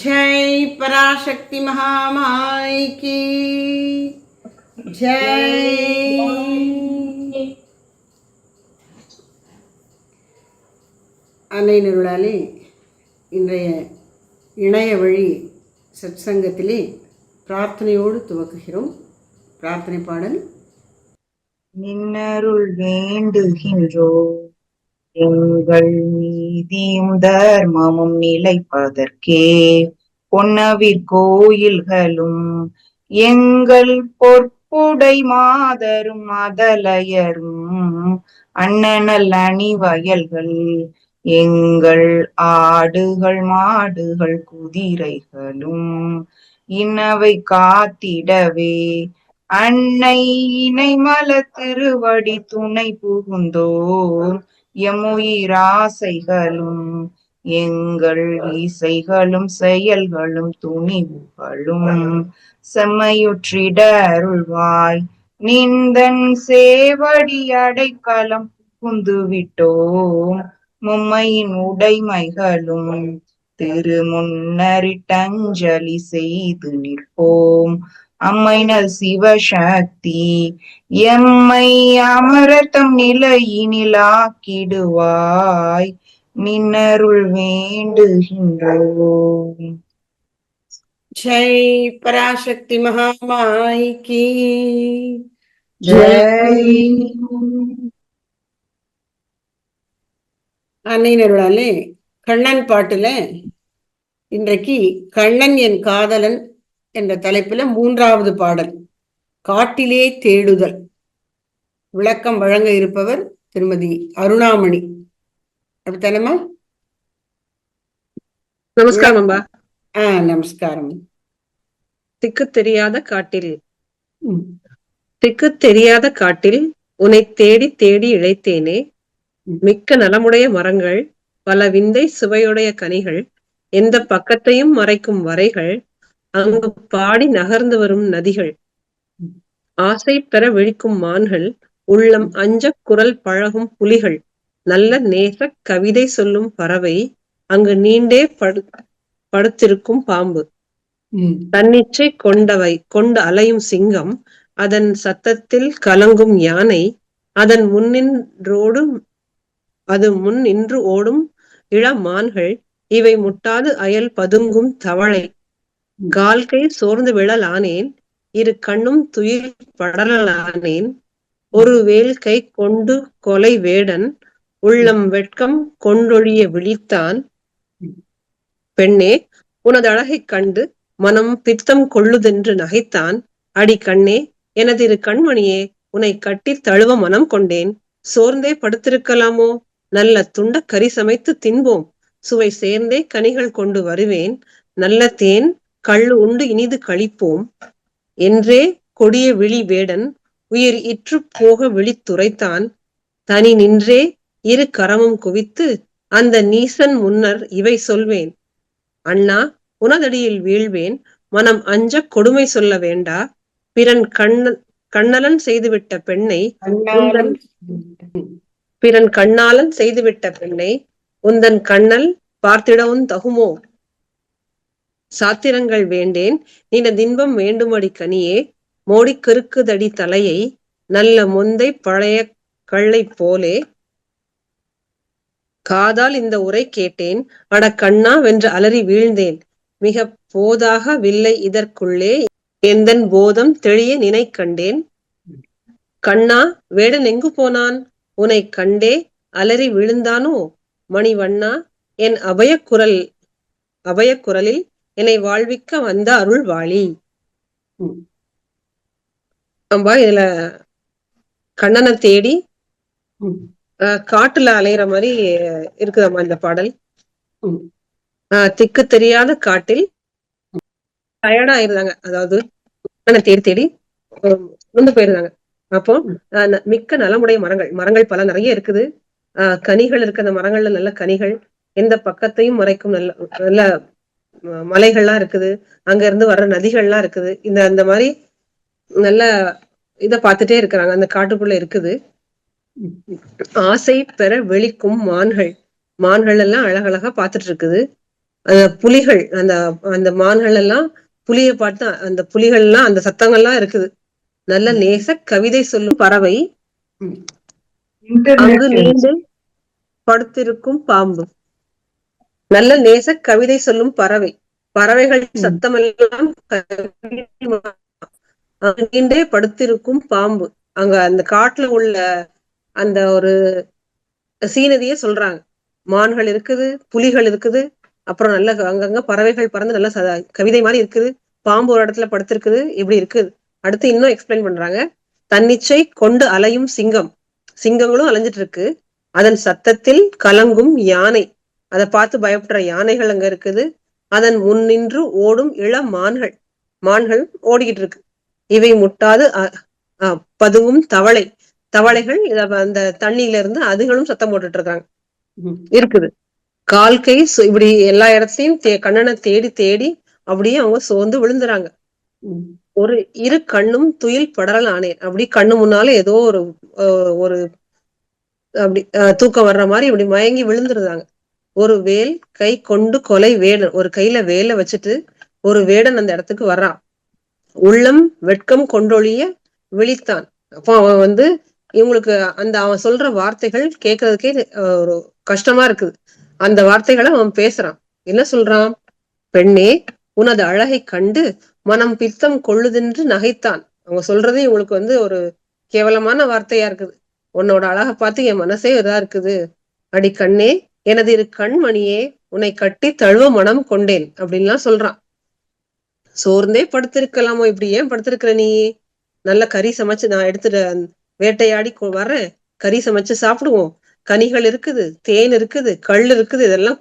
जय पराशक्ति महामाई की जय। அன்னை நருளாலே இன்றைய இணைய வழி சத்சங்கத்திலே பிரார்த்தனையோடு துவக்குகிறோம். பிரார்த்தனை பாடல். நின்னருள் வேண்டுகின்றோ எங்கள் நீதியும் தர்மமும் நிலைப்பதற்கே பொன்னவிற் கோயில்களும் எங்கள் பொற்புடை மாதரும் அதலையரும் அண்ணனல் அணிவயல்கள் எங்கள் ஆடுகள் மாடுகள் குதிரைகளும் இன்னவை காத்திடவே அன்னை இணைமல திருவடி துணை புகுந்தோர் எம்முயிராசைகளும் எங்கள் இசைகளும் செயல்களும் துணிவுகளும் செம்மையுற்றிட அருள்வாய். நிந்தன் சேவடி அடைக்கலம் புகுந்து விட்டோம் மும்மையின் உடைமைகளும் திருமுன்னரிட்டஞ்சலி செய்து நிற்போம். அம்மைனல் சிவசக்தி எம்மை அமரத்தம் நிலையினிலாக்கிடுவாய் நின்னருள் வேண்டுகின்றோம். ஜெய் பராசக்தி மகாமாய் கி ஜெய். அன்னை நருளாலே கண்ணன் பாட்டுல இன்றைக்கு கண்ணன் என் காதலன் என்ற தலைப்புல 3வது பாடல், காட்டிலே தேடுதல். விளக்கம் வழங்க இருப்பவர் திருமதி அருணாமணி. அப்படித்தானம்மா? நமஸ்காரம் அம்பா. நமஸ்காரம். திக்கு தெரியாத காட்டில் திக்கு தெரியாத காட்டில் உன்னை தேடி தேடி இழைத்தேனே. மிக்க நலமுடைய மரங்கள், பல விந்தை சுவையுடைய கனிகள், எந்த பக்கத்தையும் மறைக்கும் வரைகள், அங்கு பாடி நகர்ந்து வரும் நதிகள், ஆசை பெற விழிக்கும் மான்கள், உள்ளம் அஞ்ச குரல் பழகும் புலிகள், நல்ல நேச கவிதை சொல்லும் பறவை, அங்கு நீண்டே படுத்திருக்கும் பாம்பு, தன்னிச்சை கொண்டு அலையும் சிங்கம், அதன் சத்தத்தில் கலங்கும் யானை, முன் நின்று ஓடும் இளமான்கள், இவை முட்டாது அயல் பதுங்கும் தவளை, கால்கை சோர்ந்து விழலானேன், இரு கண்ணும் துயில் படலானேன், ஒரு வேல் கை கொண்டு கொலை வேடன், உள்ளம் வெட்கம் கொண்டொழிய விழித்தான். பெண்ணே, உனது அழகைக் கண்டு மனம் பித்தம் கொள்ளுதென்று நகைத்தான். அடி கண்ணே, எனதிரு கண்மணியே, உன்னை கட்டி தழுவ மனம் கொண்டேன். சோர்ந்தே படுத்திருக்கலாமோ? நல்ல துண்ட கறி சமைத்து தின்போம். சுவை சேர்ந்தே கனிகள் கொண்டு வருவேன். நல்ல தேன் கள்ளு உண்டு இனிது கழிப்போம் என்றே கொடிய விழி வேடன் உயிர் இற்று போக விழித்துரைத்தான். தனி நின்றே இரு கரமும் குவித்து அந்த நீசன் முன்னர் இவை சொல்வேன். அண்ணா, உனதடியில் வீழ்வேன், மனம் அஞ்ச கொடுமை சொல்ல வேண்டா. பிறன் கண்ணாலன் செய்துவிட்ட பெண்ணை உந்தன் கண்ணல் பார்த்திடவும் தகுமோ? சாத்திரங்கள் வேண்டேன், நினதின்பம் வேண்டுமடி கனியே. மோடிக்கருக்குதடி தலையை, நல்ல மொந்தை பழைய கள்ளை போலே. காதால் இந்த உரை கேட்டேன், அட கண்ணா வென்று அலறி வீழ்ந்தேன். மிக போதாக வில்லை இதற்குள்ளே, எந்தன் போதம் தெளிய நினை கண்டேன். கண்ணா, வேடன் எங்கு போனான்? உன்னை கண்டே அலறி விழுந்தானோ? மணிவண்ணா, என் அபயக்குரலில் என்னை வாழ்விக்க வந்த அருள் வாழி. அம்பா, இதுல கண்ணனை தேடி காட்டுல அலையிற மாதிரி இருக்குதம்மா இந்த பாடல். திக்கு தெரியாத காட்டில் டயர்டா இருந்தாங்க, அதாவது கண்ணனை தேடி தேடி வந்து போயிருந்தாங்க. அப்போ மிக்க நலமுடைய மரங்கள் பல நிறைய இருக்குது. கனிகள் இருக்கு, அந்த மரங்கள்ல நல்ல கனிகள், எந்த பக்கத்தையும் மறைக்கும் நல்ல மலைகள்லாம் இருக்குது, அங்க இருந்து வர்ற நதிகள்லாம் இருக்குது. அந்த மாதிரி நல்ல இத பார்த்துட்டே இருக்கிறாங்க, அந்த காட்டுக்குள்ள இருக்குது. ஆசை பெற வெளிக்கும் மான்கள் எல்லாம் அழகழகா பார்த்துட்டு இருக்குது. புலிகள் அந்த அந்த மான்கள் எல்லாம் புலியை பார்த்து அந்த புலிகள் எல்லாம் அந்த சத்தங்கள்லாம் இருக்குது. நல்ல நேச கவிதை சொல்லும் பறவை அங்கு நீண்டு படுத்திருக்கும் பாம்பு. நல்ல நேச கவிதை சொல்லும் பறவை, பறவைகள் சத்தமெல்லாம் நீண்டே படுத்திருக்கும் பாம்பு. அங்க அந்த காட்டுல உள்ள அந்த ஒரு சீனரியே சொல்றாங்க. மான்கள் இருக்குது, புலிகள் இருக்குது, அப்புறம் நல்ல அங்கங்க பறவைகள் பறந்து நல்ல கவிதை மாதிரி இருக்குது, பாம்பு ஒரு இடத்துல படுத்திருக்குது, இப்படி இருக்குது. அடுத்து இன்னும் எக்ஸ்பிளைன் பண்றாங்க. தன்னிச்சை கொண்டு அலையும் சிங்கம், சிங்கங்களும் அலைஞ்சிட்டு இருக்கு. அதன் சத்தத்தில் கலங்கும் யானை, அதை பார்த்து பயப்படுற யானைகள் அங்க இருக்குது. அதன் முன்னின்று ஓடும் இளம் மான்கள், மான்கள் ஓடிக்கிட்டு இருக்கு. இவை முட்டாது பதுங்கும் தவளை, தவளைகள் அந்த தண்ணியில இருந்து அதுகளும் சத்தம் போட்டுட்டு இருக்காங்க இருக்குது. கால் கை இப்படி எல்லா இடத்தையும் கண்ணனை தேடி தேடி அப்படியே அவங்க சோர்ந்து விழுந்துறாங்க. ஒரு இரு கண்ணும் துயில் படரல் ஆனேன், அப்படி கண்ணு முன்னால ஏதோ ஒரு ஒரு அப்படி தூக்கம் வர்ற மாதிரி இப்படி மயங்கி விழுந்துருந்தாங்க. ஒரு வேல் கை கொண்டு கொலை வேடன், ஒரு கையில வேலை வச்சுட்டு ஒரு வேடன் அந்த இடத்துக்கு வர்றான். உள்ளம் வெட்கம் கொண்டொழிய விழித்தான். அப்போ அவன் இவங்களுக்கு அந்த அவன் சொல்ற வார்த்தைகள் கேட்கறதுக்கே ஒரு கஷ்டமா இருக்குது. அந்த வார்த்தைகளை அவன் பேசுறான். என்ன சொல்றான்? பெண்ணே, உனது அழகை கண்டு மனம் பித்தம் கொள்ளுதென்று நகைத்தான். அவங்க சொல்றதே இவங்களுக்கு ஒரு கேவலமான வார்த்தையா இருக்குது. உன்னோட அழகை பார்த்து என் மனசே இதா இருக்குது. அடி கண்ணே, எனது இரு கண்மணியே, உன்னை கட்டி தழுவ மனம் கொண்டேன் அப்படின்லாம் சொல்றான். சோர்ந்தே படுத்திருக்கலாமோ, இப்படி ஏன் படுத்திருக்கிற நீ? நல்ல கறி சமைச்சு நான் எடுத்துட்டு வேட்டையாடி வர்றேன், கறி சமைச்சு சாப்பிடுவோம், கனிகள் இருக்குது, தேன் இருக்குது, கல் இருக்குது, இதெல்லாம்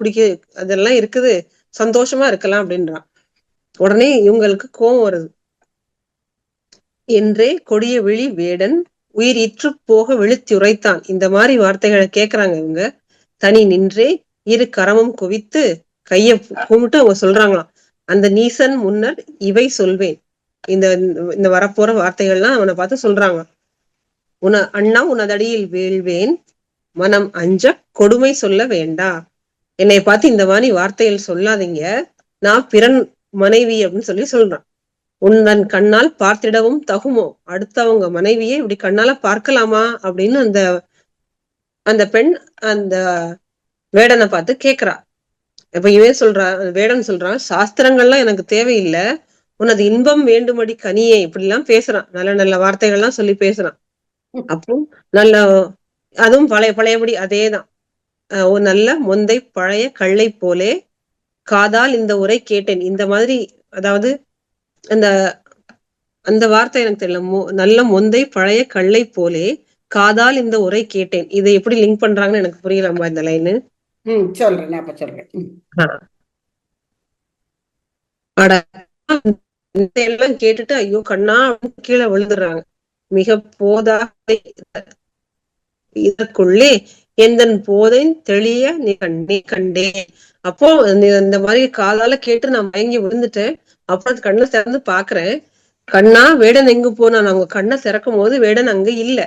அதெல்லாம் இருக்குது, சந்தோஷமா இருக்கலாம் அப்படின்றான். உடனே இவங்களுக்கு கோபம் வருது. என்றே கொடிய விழி வேடன் உயிர் இற்று போக விழித்துரைத்தான். இந்த மாதிரி வார்த்தைகளை கேட்கறாங்க இவங்க. தனி நின்றே இரு கரமும் குவித்து கைய கும்பிட்டு அவங்க சொல்றாங்களாம், அந்த நீசன் முன்னர் இவை சொல்வேன். இந்த வரப்போற வார்த்தைகள்லாம் அவனை பார்த்து சொல்றாங்க. அண்ணா உனதடியில் வீழ்வேன், மனம் அஞ்ச கொடுமை சொல்ல வேண்டா. என்னை பார்த்து இந்த மாதிரி வார்த்தைகள் சொல்லாதீங்க, நான் பிறன் மனைவி அப்படின்னு சொல்றான். உன்னன் கண்ணால் பார்த்திடவும் தகுமோ, அடுத்தவங்க மனைவியே இப்படி கண்ணால பார்க்கலாமா அப்படின்னு அந்த பெண் அந்த வேடனை பார்த்து கேக்குறா. இப்ப இவன் வேடன் சொல்றான், சாஸ்திரங்கள்லாம் எனக்கு தேவையில்லை, உனது இன்பம் வேண்டுமடி கனியே, இப்படி எல்லாம் பேசுறான். நல்ல நல்ல வார்த்தைகள்லாம் சொல்லி பேசுறான். அப்போ நல்ல அதுவும் பழையபடி அதேதான். நல்ல மொந்தை பழைய கள்ளை போலே காதால் இந்த உரை கேட்டேன். இந்த மாதிரி, அதாவது அந்த வார்த்தை எனக்கு தெரியல. நல்ல மொந்தை பழைய கள்ளை போலே காதால் இந்த உரை கேட்டேன். இதை எப்படி லிங்க் பண்றாங்கன்னு எனக்கு புரியலம்பா இந்த லைனு. சொல்றேன். எல்லாம் கேட்டுட்டு ஐயோ கண்ணா கீழே விழுந்துடுறாங்க. மிக போதா இதற்குள்ளே எந்தன் போதை தெளிய நீ கண்டே. அப்போ இந்த மாதிரி காதால கேட்டு நான் மயங்கி விழுந்துட்டேன். அப்புறம் கண்ணை திறந்து பாக்குறேன், கண்ணா வேடன் எங்கு போனான்? அவங்க கண்ணை திறக்கும் போது வேடன் அங்க இல்ல.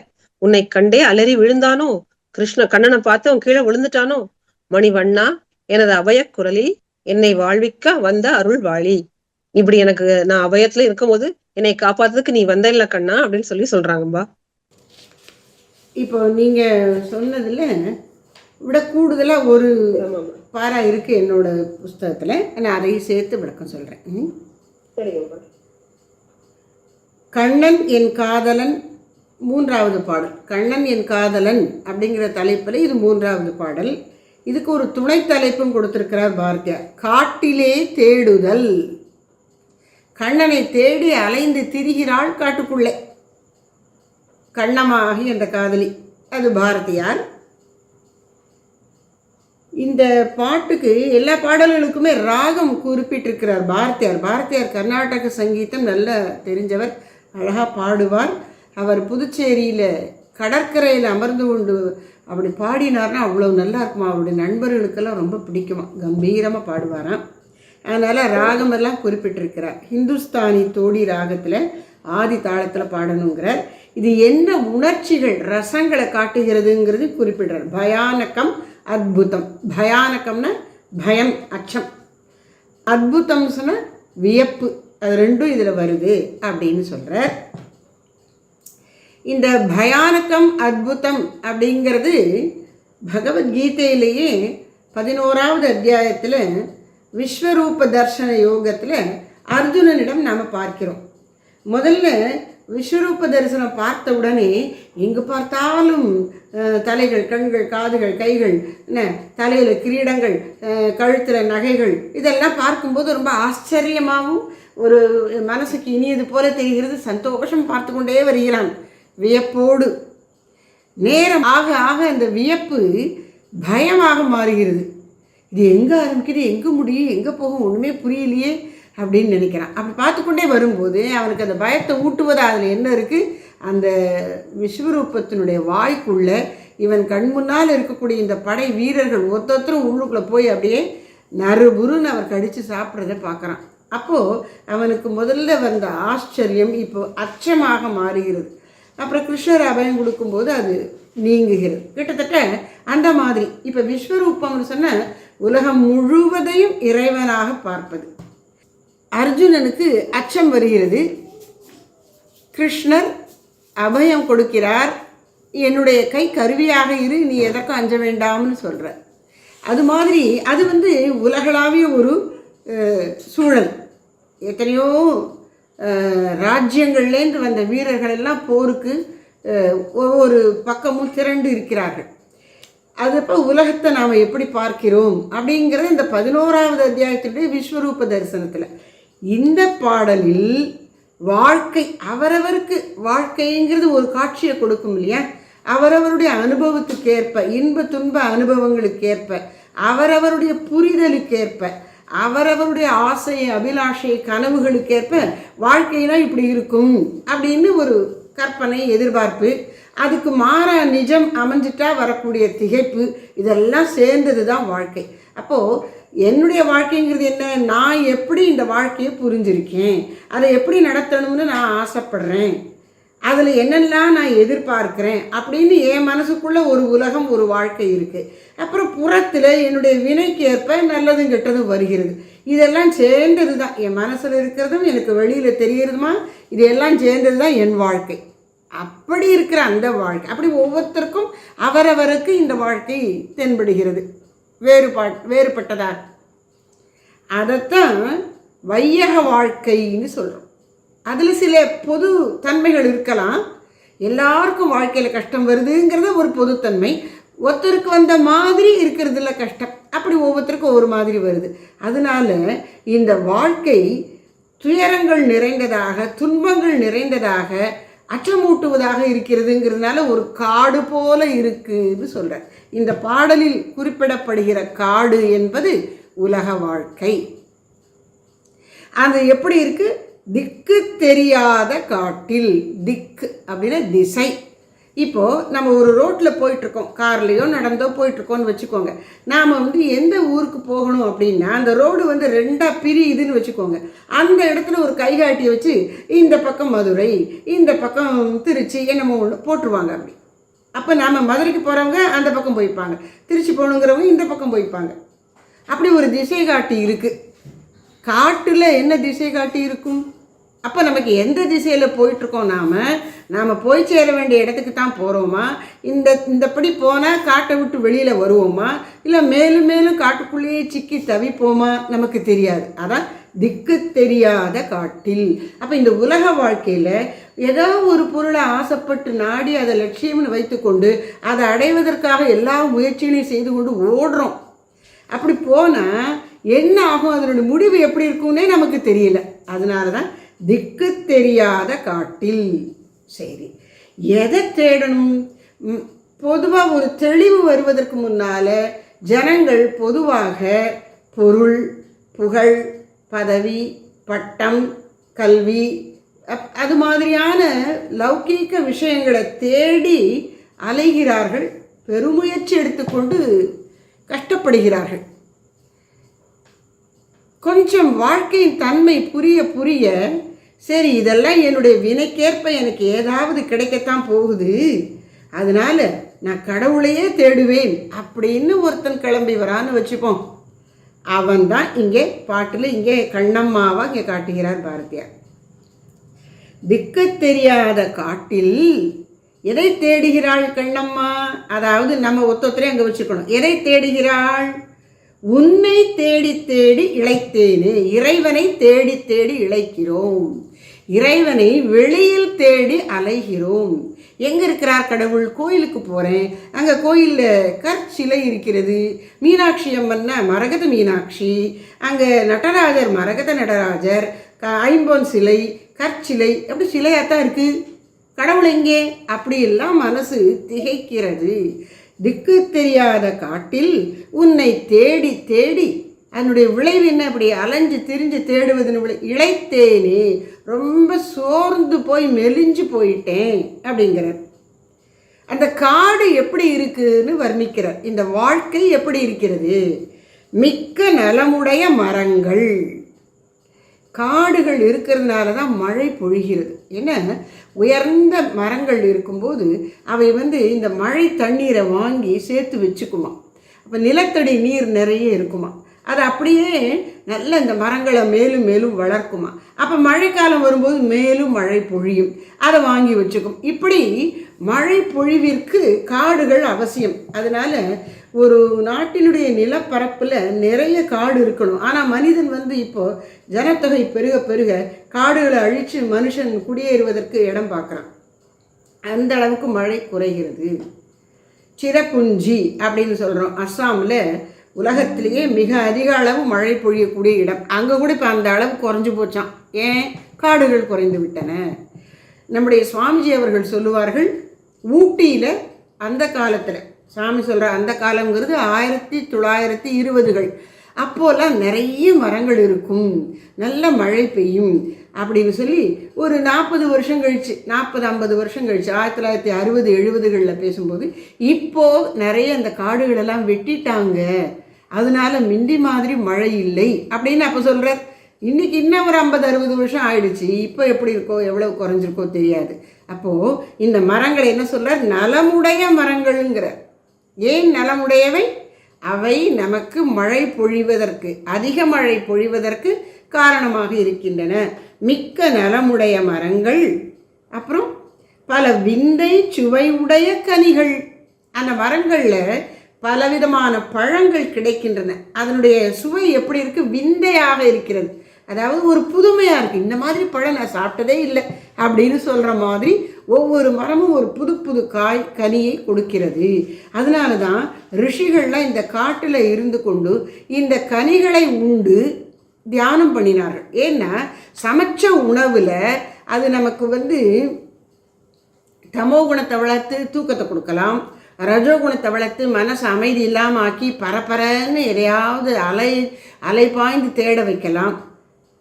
உன்னை கண்டே அலறி விழுந்தானோ? கண்ணனை பார்த்து அவன் கீழே விழுந்துட்டானோ? மணிவண்ணா, எனது அபய குரலில் என்னை வாழ்விக்க வந்த அருள் வாழி. இப்படி நான் அபயத்துல இருக்கும் போது என்னை காப்பாத்துறதுக்கு நீ வந்த இல்ல கண்ணா அப்படின்னு சொல்றாங்கப்பா. இப்போ நீங்க சொன்னதுல விட கூடுதலா ஒரு பாரா இருக்கு என்னோட புஸ்தகத்துல, நான் அதையும் சேர்த்து விளக்கம் சொல்றேன். கண்ணன் என் காதலன், 3வது பாடல். கண்ணன் என் காதலன் அப்படிங்கிற தலைப்பில் இது 3வது பாடல். இதுக்கு ஒரு துணை தலைப்பும் கொடுத்திருக்கிறார் பாரதியார். காட்டிலே தேடுதல். கண்ணனை தேடி அலைந்து திரிகிறாள் காட்டுக்குள்ளே கண்ணமாகி என்ற காதலி. அது பாரதியார். இந்த பாட்டுக்கு எல்லா பாடல்களுக்குமே ராகம் குறிப்பிட்டிருக்கிறார் பாரதியார். பாரதியார் கர்நாடக சங்கீதம் நல்ல தெரிஞ்சவர், அழகாக பாடுவார். அவர் புதுச்சேரியில் கடற்கரையில் அமர்ந்து கொண்டு அப்படி பாடினார்னா அவ்வளோ நல்லா இருக்குமா. அவருடைய நண்பர்களுக்கெல்லாம் ரொம்ப பிடிக்குமா, கம்பீரமாக பாடுவாராம். அதனால் ராகமெல்லாம் குறிப்பிட்டிருக்கிறார். ஹிந்துஸ்தானி தோடி ராகத்தில் ஆதி தாளத்தில் பாடணுங்கிறார். இது என்ன உணர்ச்சிகள் ரசங்களை காட்டுகிறதுங்கிறது குறிப்பிடுறார். பயானகம் அத்புதம். பயானகம்னா பயம், அச்சம். அத்புதம் சொன்ன வியப்பு, அது ரெண்டும் இதில் வருது அப்படின்னு சொல்கிறார். இந்த பயானகம் அத்புதம் அப்படிங்கிறது பகவத்கீதையிலேயே 11வது அத்தியாயத்தில் விஸ்வரூப தர்சன யோகத்தில் அர்ஜுனனிடம் நாம் பார்க்கிறோம். முதல்ல விஸ்வரூப தரிசனம் பார்த்த உடனே எங்கு பார்த்தாலும் தலைகள், கண்கள், காதுகள், கைகள், என்ன தலையில் கிரீடங்கள், கழுத்தில் நகைகள், இதெல்லாம் பார்க்கும்போது ரொம்ப ஆச்சரியமாகவும் ஒரு மனசுக்கு இனியது போல தெரிகிறது. சந்தோஷம் பார்த்து கொண்டே வருகிறான் வியப்போடு. நேரம் ஆக ஆக அந்த வியப்பு பயமாக மாறுகிறது. இது எங்கே ஆரம்பிக்குது, எங்கே முடியும், எங்கே போகும், ஒன்றுமே புரியலையே அப்படின்னு நினைக்கிறான். அப்படி பார்த்துக்கொண்டே வரும்போது அவனுக்கு அந்த பயத்தை ஊட்டுவது அதில் என்ன இருக்குது, அந்த விஸ்வரூபத்தினுடைய வாய்க்குள்ள இவன் கண் முன்னால் இருக்கக்கூடிய இந்த படை வீரர்கள் ஒருத்தரும் உள்ளுக்குள்ளே போய் அப்படியே நறுபுருன்னு அவர் கடித்து சாப்பிட்றத பார்க்குறான். அப்போது அவனுக்கு முதல்ல வந்த ஆச்சரியம் இப்போ அச்சமாக மாறுகிறது. அப்புறம் கிருஷ்ணர் அபயம் கொடுக்கும்போது அது நீங்குகிறது. கிட்டத்தட்ட அந்த மாதிரி இப்போ விஸ்வரூபம்னு சொன்ன உலகம் முழுவதையும் இறைவனாக பார்ப்பது. அர்ஜுனனுக்கு அச்சம் வருகிறது. கிருஷ்ணர் அபயம் கொடுக்கிறார், என்னுடைய கை கருவியாக இரு, நீ எதற்கும் அஞ்ச வேண்டாம்னு சொல்கிறார். அது மாதிரி அது உலகளாவிய ஒரு சூழல். எத்தனையோ ராஜ்யங்கள்லேருந்து வந்த வீரர்கள் எல்லாம் போருக்கு ஒவ்வொரு பக்கமும் திரண்டு இருக்கிறார்கள். அது இப்போ உலகத்தை நாம் எப்படி பார்க்கிறோம் அப்படிங்கிறது இந்த 11வது அத்தியாயத்தினுடைய விஸ்வரூப தரிசனத்தில். இந்த பாடலில் வாழ்க்கை, அவரவருக்கு வாழ்க்கைங்கிறது ஒரு காட்சியை கொடுக்கும் இல்லையா, அவரவருடைய அனுபவத்துக்கேற்ப, இன்ப துன்ப அனுபவங்களுக்கேற்ப, அவரவருடைய புரிதலுக்கேற்ப, அவரவருடைய ஆசை அபிலாஷை கனவுகளுக்கேற்ப வாழ்க்கைனா இப்படி இருக்கும் அப்படின்னு ஒரு கற்பனை, எதிர்பார்ப்பு, அதுக்கு மாறா நிஜம் அமைஞ்சிட்டா வரக்கூடிய திகைப்பு, இதெல்லாம் சேர்ந்தது தான் வாழ்க்கை. அப்போது என்னுடைய வாழ்க்கைங்கிறது என்ன, நான் எப்படி இந்த வாழ்க்கையை புரிஞ்சிருக்கேன், அதை எப்படி நடத்தணும்னு நான் ஆசைப்படுறேன், அதில் என்னெல்லாம் நான் எதிர்பார்க்குறேன் அப்படின்னு என் மனசுக்குள்ளே ஒரு உலகம், ஒரு வாழ்க்கை இருக்குது. அப்புறம் புறத்தில் என்னுடைய வினைக்கு ஏற்ப நல்லதும் கெட்டதும் வருகிறது. இதெல்லாம் சேர்ந்தது தான் என் மனசில் இருக்கிறதும் எனக்கு வெளியில் தெரிகிறதுமா, இதெல்லாம் சேர்ந்தது தான் என் வாழ்க்கை. அப்படி இருக்கிற அந்த வாழ்க்கை, அப்படி ஒவ்வொருத்தருக்கும் அவரவருக்கு இந்த வாழ்க்கை தென்படுகிறது வேறுபட்டதாக. அதைத்தான் வையக வாழ்க்கைன்னு சொல்கிறோம். அதில் சில பொது தன்மைகள் இருக்கலாம். எல்லாருக்கும் வாழ்க்கையில் கஷ்டம் வருதுங்கிறது ஒரு பொதுத்தன்மை. ஒருத்தருக்கு வந்த மாதிரி இருக்கிறதுல கஷ்டம், அப்படி ஒவ்வொருத்தருக்கும் ஒவ்வொரு மாதிரி வருது. அதனால இந்த வாழ்க்கை துயரங்கள் நிறைந்ததாக, துன்பங்கள் நிறைந்ததாக, அச்சமூட்டுவதாக இருக்கிறதுங்கிறதுனால ஒரு காடு போல இருக்குன்னு சொல்கிறார். இந்த பாடலில் குறிப்பிடப்படுகிற காடு என்பது உலக வாழ்க்கை. அது எப்படி இருக்கு, திக்கு தெரியாத காட்டில். திக்கு அப்படின்னா திசை. இப்போது நம்ம ஒரு ரோட்டில் போயிட்டுருக்கோம், கார்லேயோ நடந்தோ போயிட்டுருக்கோன்னு வச்சுக்கோங்க. நாம் எந்த ஊருக்கு போகணும் அப்படின்னா அந்த ரோடு ரெண்டாக பிரியுதுன்னு வச்சுக்கோங்க. அந்த இடத்துல ஒரு கைகாட்டியை வச்சு இந்த பக்கம் மதுரை, இந்த பக்கம் திருச்சி என்னமோ ஒன்று போட்டுருவாங்க. அப்படி அப்போ நாம் மதுரைக்கு போகிறவங்க அந்த பக்கம் போய்ப்பாங்க, திருச்சி போகணுங்கிறவங்க இந்த பக்கம் போய்ப்பாங்க. அப்படி ஒரு திசை காட்டி இருக்குது. காட்டில் என்ன திசை காட்டி இருக்கும்? அப்போ நமக்கு எந்த திசையில் போயிட்டுருக்கோம், நாம் போய் சேர வேண்டிய இடத்துக்கு தான் போகிறோமா, இந்தப்படி போனால் காட்டை விட்டு வெளியில் வருவோமா, இல்லை மேலும் மேலும் காட்டுக்குள்ளேயே சிக்கி தவிப்போமா, நமக்கு தெரியாது. அதான் திக்கு தெரியாத காட்டில். அப்போ இந்த உலக வாழ்க்கையில் ஏதோ ஒரு பொருளை ஆசைப்பட்டு நாடி அதை லட்சியம்னு வைத்துக்கொண்டு அதை அடைவதற்காக எல்லா முயற்சிகளையும் செய்து கொண்டு ஓடுறோம். அப்படி போனால் என்ன ஆகும், அதனுடைய முடிவு எப்படி இருக்கும்னே நமக்கு தெரியல. அதனால தான் திக்கு தெரியாத காட்டில். சரி, எதை தேடணும்? பொதுவாக ஒரு தெளிவு வருவதற்கு முன்னால் ஜனங்கள் பொதுவாக பொருள், புகழ், பதவி, பட்டம், கல்வி, அது மாதிரியான லௌகீக விஷயங்களை தேடி அலைகிறார்கள், பெருமுயற்சி எடுத்துக்கொண்டு கஷ்டப்படுகிறார்கள். கொஞ்சம் வாழ்க்கையின் தன்மை புரிய புரிய, சரி இதெல்லாம் என்னுடைய வினைக்கேற்ப எனக்கு ஏதாவது கிடைக்கத்தான் போகுது, அதனால நான் கடவுளையே தேடுவேன் அப்படின்னு ஒருத்தன் கிளம்பி வரான்னு வச்சுப்போம். அவன்தான் இங்கே பாட்டில் இங்கே கண்ணம்மாவா இங்கே காட்டுகிறார் பாரதியார். திக்கு தெரியாத காட்டில் எதை தேடுகிறாள் கண்ணம்மா? அதாவது நம்ம ஒத்தொத்தரே அங்கே வச்சுக்கணும். எதை தேடுகிறாள்? உன்னை தேடி தேடி இளைத்தேனே. இறைவனை தேடி தேடி இளைக்கிறோம். இறைவனை வெளியில் தேடி அலைகிறோம். எங்கே இருக்கிறார் கடவுள்? கோயிலுக்கு போகிறேன், அங்கே கோயிலில் கற்சிலை இருக்கிறது. மீனாட்சி அம்மன்னா மரகத மீனாட்சி, அங்கே நடராஜர் மரகத நடராஜர், ஐம்பொன் சிலை, கற்சிலை, அப்படி சிலையாகத்தான் இருக்குது. கடவுள் எங்கே? அப்படியெல்லாம் மனசு திகைக்கிறது. திக்கு தெரியாத காட்டில் உன்னை தேடி தேடி, அதனுடைய விளைவு என்ன? அப்படி அலைஞ்சு திரிஞ்சு தேடுவதன் இளைத்தேனே, ரொம்ப சோர்ந்து போய் மெலிஞ்சு போயிட்டேன் அப்படிங்கிறார். அந்த காடு எப்படி இருக்குன்னு வர்ணிக்கிறார். இந்த வாழ்க்கை எப்படி இருக்கிறது? மிக்க நலமுடைய மரங்கள், காடுகள் இருக்கிறதுனால தான் மழை பொழிகிறது. ஏன்னா உயர்ந்த மரங்கள் இருக்கும்போது அவை இந்த மழை தண்ணீரை வாங்கி சேர்த்து வச்சுக்குமா. அப்போ நிலத்தடி நீர் நிறைய இருக்குமா. அது அப்படியே நல்ல இந்த மரங்களை மேலும் மேலும் வளர்க்குமா. அப்போ மழைக்காலம் வரும்போது மேலும் மழை பொழியும், அதை வாங்கி வச்சுக்கும். இப்படி மழை பொழிவிற்கு காடுகள் அவசியம். அதனால ஒரு நாட்டினுடைய நிலப்பரப்பில் நிறைய காடு இருக்கணும். ஆனால் மனிதன் இப்போது ஜனத்தொகை பெருக பெருக காடுகளை அழித்து மனுஷன் குடியேறுவதற்கு இடம் பார்க்குறான். அந்த அளவுக்கு மழை குறைகிறது. சிரப்புஞ்சி அப்படின்னு சொல்கிறோம். அஸ்ஸாமில் உலகத்திலேயே மிக அதிக அளவு மழை பொழியக்கூடிய இடம். அங்கே கூட இப்போ அந்த அளவு குறைஞ்சி போச்சான். ஏன்? காடுகள் குறைந்து விட்டன. நம்முடைய சுவாமிஜி அவர்கள் சொல்லுவார்கள், ஊட்டியில் அந்த காலத்தில், சாமி சொல்கிற அந்த காலங்கிறது 1920கள், அப்போல்லாம் நிறைய மரங்கள் இருக்கும், நல்ல மழை பெய்யும் அப்படின்னு சொல்லி ஒரு 40 வருஷம் கழிச்சு, 40-50 வருஷம் கழிச்சு, 1960-70களில் பேசும்போது இப்போது நிறைய அந்த காடுகளெல்லாம் வெட்டிட்டாங்க, அதனால மிந்தி மாதிரி மழை இல்லை அப்படின்னு அப்போ சொல்கிறார். இன்றைக்கி இன்னும் ஒரு 50-60 வருஷம் ஆயிடுச்சு. இப்போ எப்படி இருக்கோ, எவ்வளோ குறைஞ்சிருக்கோ தெரியாது. அப்போது இந்த மரங்களை என்ன சொல்கிறார்? நலமுடைய மரங்கள்ங்கிறார். ஏன் நலமுடையவை? அவை நமக்கு மழை பொழிவதற்கு, அதிக மழை பொழிவதற்கு காரணமாக இருக்கின்றன. மிக்க நலமுடைய மரங்கள். அப்புறம் பல விந்தை சுவை உடைய கனிகள். அந்த மரங்களில் பலவிதமான பழங்கள் கிடைக்கின்றன. அதனுடைய சுவை எப்படி இருக்குது? விந்தையாக இருக்கிறது. அதாவது ஒரு புதுமையாக இருக்குது. இந்த மாதிரி பழம் நான் சாப்பிட்டதே இல்லை அப்படின்னு சொல்கிற மாதிரி ஒவ்வொரு மரமும் ஒரு புது புது காய் கனியை கொடுக்கிறது. அதனால தான் ரிஷிகள்லாம் இந்த காட்டில் இருந்து கொண்டு இந்த கனிகளை உண்டு தியானம் பண்ணினார்கள். ஏன்னா சமைச்ச உணவில் அது நமக்கு தமோ குணத்தை வளர்த்து தூக்கத்தை கொடுக்கலாம், ரஜோகுணத்தை வளர்த்து மனசு அமைதி இல்லாமல் ஆக்கி பரபரன்னு எதையாவது அலை பாய்ந்து தேட வைக்கலாம்.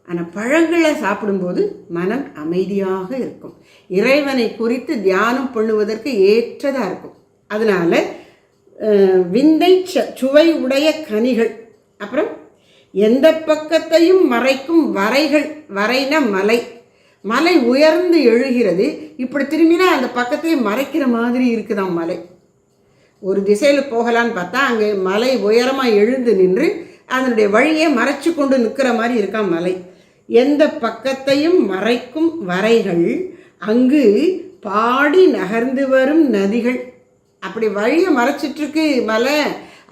ஆனால் பழங்களை சாப்பிடும்போது மனம் அமைதியாக இருக்கும், இறைவனை குறித்து தியானம் பண்ணுவதற்கு ஏற்றதாக இருக்கும். அதனால் விந்தை சுவை உடைய கனிகள். அப்புறம் எந்த பக்கத்தையும் மறைக்கும் வரைகள். வரைனா மலை, மலை உயர்ந்து எழுகிறது. இப்படி திரும்பினா அந்த பக்கத்தையும் மறைக்கிற மாதிரி இருக்குதாம் மலை. ஒரு திசையில் போகலான்னு பார்த்தா அங்கே மலை உயரமாக எழுந்து நின்று அதனுடைய வழியை மறைச்சு கொண்டு நிற்கிற மாதிரி இருக்கான் மலை. எந்த பக்கத்தையும் மறைக்கும் வரைகள், அங்கு பாடி நகர்ந்து வரும் நதிகள். அப்படி வழியை மறைச்சிட்ருக்கு மலை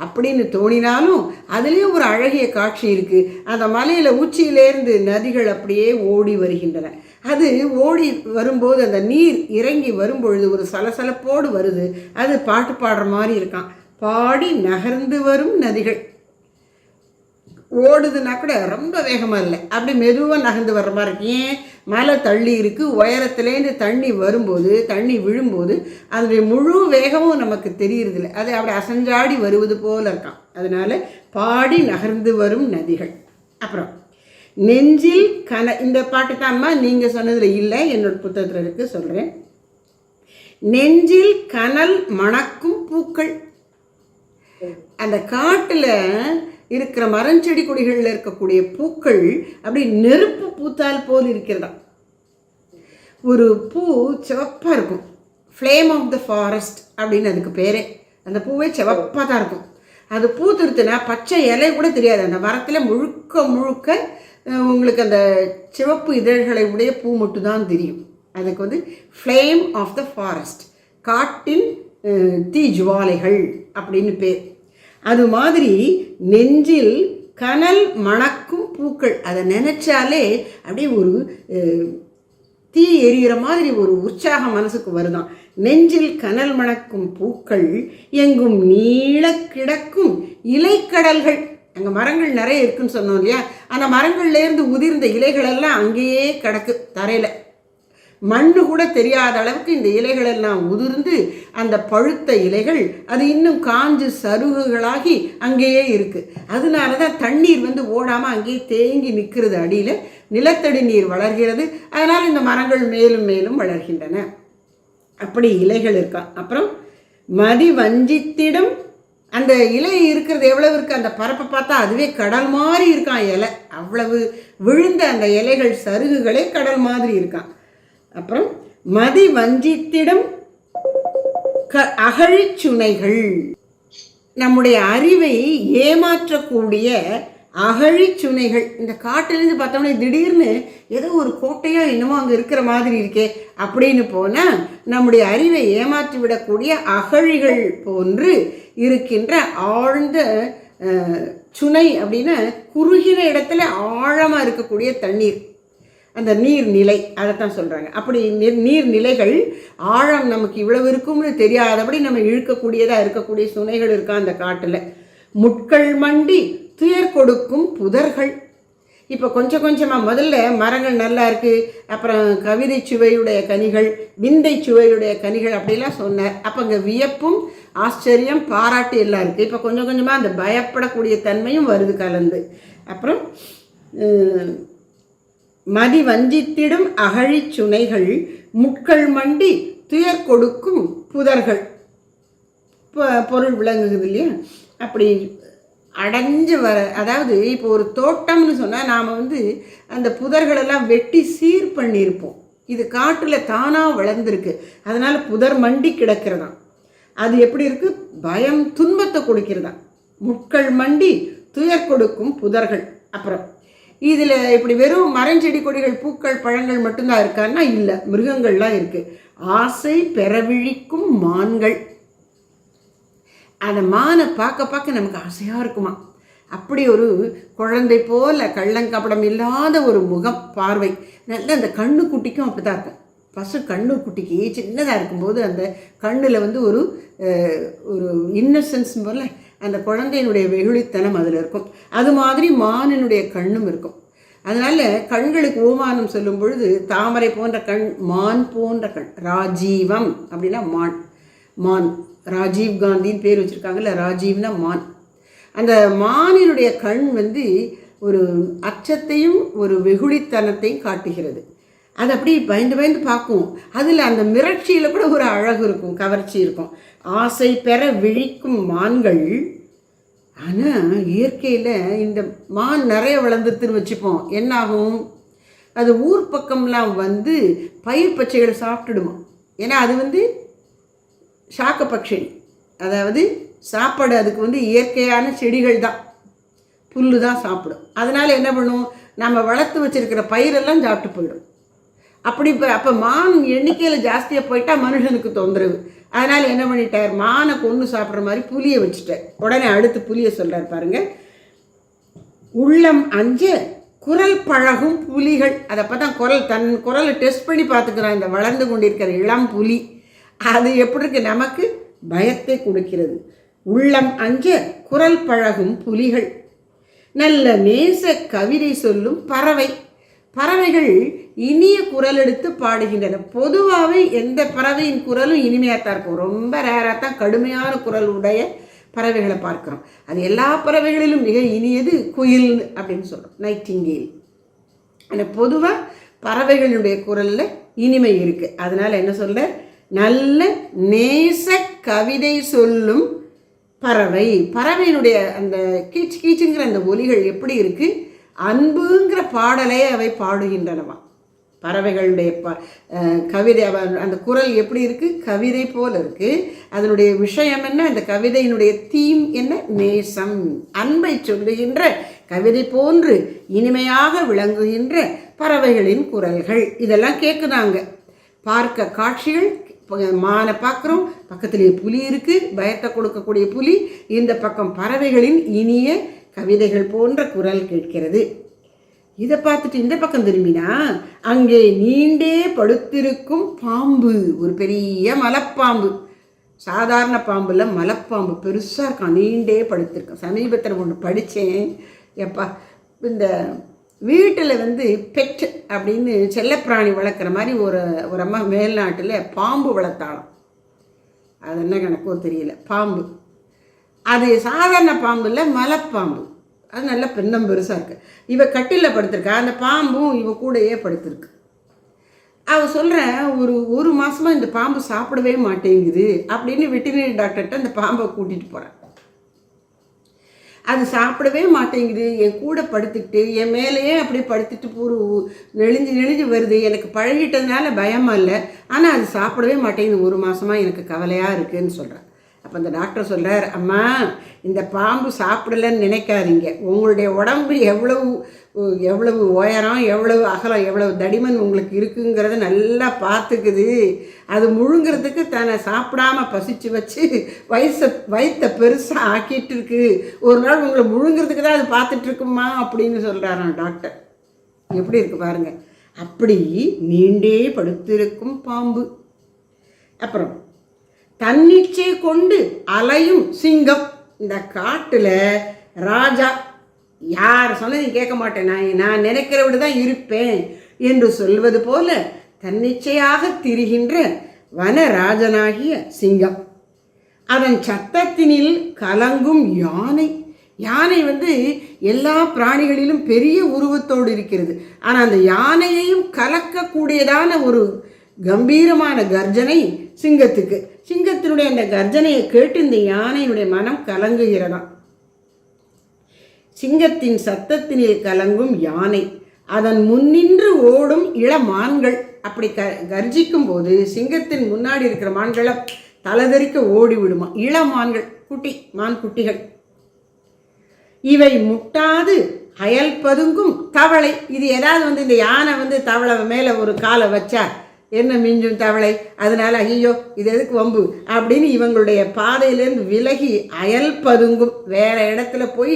அப்படின்னு தோணினாலும் அதுலேயும் ஒரு அழகிய காட்சி இருக்குது. அந்த மலையில் உச்சியிலேருந்து நதிகள் அப்படியே ஓடி வருகின்றன. அது ஓடி வரும்போது அந்த நீர் இறங்கி வரும்பொழுது ஒரு சலசலப்போடு வருது. அது பாட்டு பாடுற மாதிரி இருக்கான். பாடி நகர்ந்து வரும் நதிகள். ஓடுதுன்னா கூட ரொம்ப வேகமாக இல்லை, அப்படி மெதுவாக நகர்ந்து வர்ற மாதிரி இருக்கு. ஏன்? மலை தள்ளி இருக்குது. உயரத்துலேருந்து தண்ணி வரும்போது, தண்ணி விழும்போது அதனுடைய முழு வேகமும் நமக்கு தெரியறதில்லை. அது அப்படி அசஞ்சாடி வருவது போல் இருக்கான். அதனால் பாடி நகர்ந்து வரும் நதிகள். அப்புறம் நெஞ்சில் இந்த பாட்டு தான்மா நீங்கள் சொன்னதில் இல்லை, என்னோட புத்தகத்தில் இருக்குது, சொல்கிறேன். நெஞ்சில் கனல் மணக்கும் பூக்கள். அந்த காட்டில் இருக்கிற மரஞ்செடி கொடிகளில் இருக்கக்கூடிய பூக்கள் அப்படி நெருப்பு பூத்தால் போல் இருக்கிறதா. ஒரு பூ சிவப்பாக இருக்கும், ஃப்ளேம் ஆஃப் த ஃபாரஸ்ட் அப்படின்னு அதுக்கு பேரே. அந்த பூவே சிவப்பாக தான் இருக்கும். அது பூத்துருத்துனா பச்சை இலை கூட தெரியாது. அந்த மரத்தில் முழுக்க முழுக்க உங்களுக்கு அந்த சிவப்பு இதழ்களை உடைய பூ மட்டும்தான் தெரியும். அதுக்கு வந்து ஃப்ளேம் ஆஃப் த ஃபாரஸ்ட், காட்டின் தீஜுவாலைகள் அப்படின்னு பேர். அது மாதிரி நெஞ்சில் கனல் மணக்கும் பூக்கள், அதை நினைச்சாலே அப்படியே ஒரு தீ எரிகிற மாதிரி ஒரு உற்சாகம் மனசுக்கு வருதான். நெஞ்சில் கனல் மணக்கும் பூக்கள் எங்கும் நீள கிடக்கும் இலைக்கடல்கள். அங்கே மரங்கள் நிறைய இருக்குன்னு சொன்னோம் இல்லையா, அந்த மரங்கள்லேருந்து உதிர்ந்த இலைகள் எல்லாம் அங்கேயே கிடக்கு தரையில். மண்ணு கூட தெரியாத அளவுக்கு இந்த இலைகள் எல்லாம் உதிர்ந்து அந்த பழுத்த இலைகள் அது இன்னும் காஞ்சு சருகுகளாகி அங்கேயே இருக்குது. அதனால தான் தண்ணீர் வந்து ஓடாமல் அங்கேயே தேங்கி நிற்கிறது. அடியில் நிலத்தடி நீர் வளர்கிறது. அதனால் இந்த மரங்கள் மேலும் மேலும் வளர்கின்றன. அப்படி இலைகள் இருக்கா. அப்புறம் மதி வஞ்சித்திடம், அந்த இலை இருக்கிறது எவ்வளவு இருக்குது, அந்த பரப்பை பார்த்தா அதுவே கடல் மாதிரி இருக்கான் இலை. அவ்வளவு விழுந்த அந்த இலைகள் சருகுகளே கடல் மாதிரி இருக்கான். அப்புறம் மதி வஞ்சித்திடம் அகழிச்சுனைகள், நம்முடைய அறிவை ஏமாற்றக்கூடிய அகழிச்சுனைகள். இந்த காட்டிலேருந்து பார்த்தோம்னா திடீர்னு ஏதோ ஒரு கோட்டையாக என்னமோ அங்கே இருக்கிற மாதிரி இருக்கே அப்படின்னு போனால் நம்முடைய அறிவை ஏமாற்றி விடக்கூடிய அகழிகள் போன்று இருக்கின்ற ஆழ்ந்த சுனை அப்படின்னா குறுகின இடத்துல ஆழமாக இருக்கக்கூடிய தண்ணீர், அந்த நீர்நிலை, அதைத்தான் சொல்கிறாங்க. அப்படி நீர்நிலைகள் ஆழம் நமக்கு இவ்வளவு இருக்கும்னு தெரியாதபடி நம்ம இழுக்கக்கூடியதாக இருக்கக்கூடிய சுனைகள் இருக்கா அந்த காட்டில். முட்கள் மண்டி துயர் கொடுக்கும் புதர்கள். இப்போ கொஞ்சம் கொஞ்சமாக முதல்ல மரங்கள் நல்லா இருக்குது, அப்புறம் கவிதை சுவையுடைய கனிகள், விந்தை சுவையுடைய கனிகள் அப்படிலாம் சொன்னார். அப்போ அங்கே வியப்பும் ஆச்சரியம் பாராட்டு எல்லாம் இருக்குது. இப்போ கொஞ்சம் கொஞ்சமாக அந்த பயப்படக்கூடிய தன்மையும் வருது கலந்து. அப்புறம் மதி வஞ்சித்திடும் அகழிச்சுனைகள் முட்கள் மண்டி துயர் கொடுக்கும் புதர்கள். பொருள் விளங்குது இல்லையா. அப்படி அடைஞ்சு வர, அதாவது இப்போ ஒரு தோட்டம்னு சொன்னால் நாம் வந்து அந்த புதர்களெல்லாம் வெட்டி சீர் பண்ணியிருப்போம். இது காட்டில் தானாக வளர்ந்துருக்கு, அதனால் புதர் மண்டி கிடக்கிறதாம். அது எப்படி இருக்குது, பயம் துன்பத்தை கொடுக்கிறதா. முட்கள் மண்டி துயர் கொடுக்கும் புதர்கள். அப்புறம் இதில் இப்படி வெறும் மரஞ்செடி கொடிகள் பூக்கள் பழங்கள் மட்டும்தான் இருக்கான்னா இல்லை, மிருகங்கள்லாம் இருக்குது. ஆசை பெறவிழிக்கும் மான்கள். அந்த மானை பார்க்க பார்க்க நமக்கு ஆசையாக இருக்குமா. அப்படி ஒரு குழந்தை போல கள்ளங்கப்படம் இல்லாத ஒரு முகம், பார்வை. நல்ல அந்த கண்ணுக்குட்டிக்கும் அப்படி தான் இருக்கும். பசு கண்ணுக்குட்டிக்கு சின்னதாக இருக்கும்போது அந்த கண்ணில் வந்து ஒரு ஒரு இன்னசென்ஸ் போல அந்த குழந்தையினுடைய வெகுளித்தனம் அதில் இருக்கும். அது மாதிரி மானினுடைய கண்ணும் இருக்கும். அதனால் கண்களுக்கு ஓமானம் சொல்லும் பொழுது தாமரை போன்ற கண், மான் போன்ற கண். ராஜீவம் அப்படின்னா மான். மான் ராஜீவ் காந்தின்னு பேர் வச்சுருக்காங்கல்ல, ராஜீவ்னா மான். அந்த மானினுடைய கண் வந்து ஒரு அச்சத்தையும் ஒரு வெகுளித்தனத்தையும் காட்டுகிறது. அது அப்படி பயந்து பயந்து பார்க்கும். அதில் அந்த மிரட்சியில் கூட ஒரு அழகு இருக்கும், கவர்ச்சி இருக்கும். ஆசை பெற விழிக்கும் மான்கள். ஆனால் இயற்கையில் இந்த மான் நிறைய வளர்ந்துட்டுன்னு வச்சுப்போம், என்னாகும், அது ஊர் பக்கம்லாம் வந்து பயிர் பச்சைகளை சாப்பிட்டுடுமா. ஏன்னா அது வந்து சாக்க பட்சி, அதாவது சாப்பாடு அதுக்கு வந்து இயற்கையான செடிகள் தான், புல்லு தான் சாப்பிடும். அதனால் என்ன பண்ணும், நம்ம வளர்த்து வச்சுருக்கிற பயிரெல்லாம் சாப்பிட்டு போயிடும். அப்படி அப்போ மான் எண்ணிக்கையில் ஜாஸ்தியாக போயிட்டால் மனுஷனுக்கு தொந்தரவு. அதனால் என்ன பண்ணிட்டார், மானை கொண்டு சாப்பிட்ற மாதிரி புலியை வச்சுட்டார். உடனே அடுத்து புலியை சொல்கிறார் பாருங்க. உள்ளம் அஞ்ச குரல் பழகும் புலிகள். அதை அப்போ தான் தன் குரலை டெஸ்ட் பண்ணி பார்த்துக்கிறான் இந்த வளர்ந்து கொண்டிருக்கிற இளம் புலி. அது எப்படி இருக்கு, நமக்கு பயத்தை கொடுக்கிறது. உள்ளம் அஞ்ச குரல் பழகும் புலிகள். நல்ல நேச கவிதை சொல்லும் பறவை. பறவைகள் இனிய குரல் எடுத்து பாடுகின்றன. பொதுவாகவே எந்த பறவையின் குரலும் இனிமையாகத்தான் இருக்கும். ரொம்ப ரேராக தான் கடுமையான குரல் உடைய பறவைகளை பார்க்குறோம். அது எல்லா பறவைகளிலும் மிக இனியது குயில் அப்படின்னு சொல்கிறோம், நைட்டிங்கேல். ஆனால் பொதுவாக பறவைகளுடைய குரலில் இனிமை இருக்குது. அதனால் என்ன சொல்ல, நல்ல நேச கவிதை சொல்லும் பறவை. பறவையினுடைய அந்த கீச்சு கீச்சுங்கிற அந்த ஒலிகள் எப்படி இருக்குது, அன்புங்கிற பாடலை அவை பாடுகின்றனவா. பறவைகளுடைய கவிதை அந்த குரல் எப்படி இருக்குது? கவிதை போல் இருக்குது. அதனுடைய விஷயம் என்ன? அந்த கவிதையினுடைய தீம் என்ன? நேசம், அன்பை சொல்லுகின்ற கவிதை போன்று இனிமையாக விளங்குகின்ற பறவைகளின் குரல்கள் இதெல்லாம் கேட்குறாங்க. பார்க்க காட்சிகள், மானை பார்க்குறோம், பக்கத்துலேயே புலி இருக்குது, பயத்தை கொடுக்கக்கூடிய புலி, இந்த பக்கம் பறவைகளின் இனிய கவிதைகள் போன்ற குரல் கேட்கிறது. இதை பார்த்துட்டு இந்த பக்கம் திரும்பினா அங்கே நீண்டே படுத்திருக்கும் பாம்பு, ஒரு பெரிய மலைப்பாம்பு, சாதாரண பாம்புல மலைப்பாம்பு பெருசாக இருக்கான், நீண்டே படுத்திருக்கான். சமீபத்தில் ஒன்று படித்தேன். எப்பா, இந்த வீட்டில் பெட் அப்படின்னு செல்லப்பிராணி வளர்க்குற மாதிரி ஒரு அம்மா மேல்நாட்டில் பாம்பு வளர்த்தாலும், அது என்ன கணக்கோ தெரியல. பாம்பு அது சாதாரண பாம்பு இல்லை, மலைப்பாம்பு. அது நல்ல பெண்ணம் பெருசாக இருக்குது. இவ கட்டிலில் படுத்திருக்கா, அந்த பாம்பும் இவ கூடையே படுத்திருக்கு. அவள் சொல்கிறேன், ஒரு மாதமாக இந்த பாம்பு சாப்பிடவே மாட்டேங்குது அப்படின்னு வெட்டினரி டாக்டர்கிட்ட அந்த பாம்பை கூட்டிகிட்டு போகிறேன். அது சாப்பிடவே மாட்டேங்குது, என் கூட படுத்துக்கிட்டு என் மேலேயே அப்படியே படுத்துட்டு நெளிஞ்சு வருது. எனக்கு பழகிட்டதுனால பயமாக இல்லை, ஆனால் அது சாப்பிடவே மாட்டேங்குது, ஒரு மாதமாக எனக்கு கவலையாக இருக்குதுன்னு சொல்கிறேன். அப்போ அந்த டாக்டர் சொல்கிறார், அம்மா இந்த பாம்பு சாப்பிடலன்னு நினைக்காதீங்க, உங்களுடைய உடம்பு எவ்வளவு உயரம், எவ்வளவு அகலம், எவ்வளவு தடிமன் உங்களுக்கு இருக்குங்கிறத நல்லா பார்த்துக்குது. அது முழுங்கிறதுக்கு தன்னை சாப்பிடாமல் பசிச்சு வச்சு வயிற்றை பெருசாக ஆக்கிட்டு இருக்கு. ஒரு நாள் உங்களை முழுங்கிறதுக்கு தான் அது பார்த்துட்ருக்குமா அப்படின்னு சொல்கிறாராம் டாக்டர். எப்படி இருக்கு பாருங்க. அப்படி நீண்டே படுத்திருக்கும் பாம்பு. அப்புறம் தன்னிச்சை கொண்டு அலையும் சிங்கம். இந்த காட்டில் ராஜா, யார் சொன்னதையும் கேட்க மாட்டேன், நான் நினைக்கிறவிட தான் இருப்பேன் என்று சொல்வது போல தன்னிச்சையாக திரிகின்ற வனராஜனாகிய சிங்கம். அதன் சத்தத்தினில் கலங்கும் யானை. யானை எல்லா பிராணிகளிலும் பெரிய உருவத்தோடு இருக்கிறது. ஆனால் அந்த யானையையும் கலக்கக்கூடியதான ஒரு கம்பீரமான கர்ஜனை சிங்கத்துக்கு. சிங்கத்தினுடைய அந்த கர்ஜனையை கேட்டு இந்த யானையினுடைய மனம் கலங்குகிறதாம். சிங்கத்தின் சத்தத்தினில் கலங்கும் யானை, அதன் முன்னின்று ஓடும் இளமான்கள். அப்படி கர்ஜிக்கும் போது சிங்கத்தின் முன்னாடி இருக்கிற மான்களை தலதறிக்க ஓடி விடுமா இளமான்கள், மான் குட்டிகள். இவை முட்டாது அயல் பதுங்கும் தவளை. இது ஏதாவது இந்த யானை தவளை மேலே ஒரு காலை வச்சா என்ன மிஞ்சும் தவளை, அதனால ஐயோ இது எதுக்கு வம்பு அப்படின்னு இவங்களுடைய பாதையிலேருந்து விலகி அயல் பதுங்கும், வேற இடத்துல போய்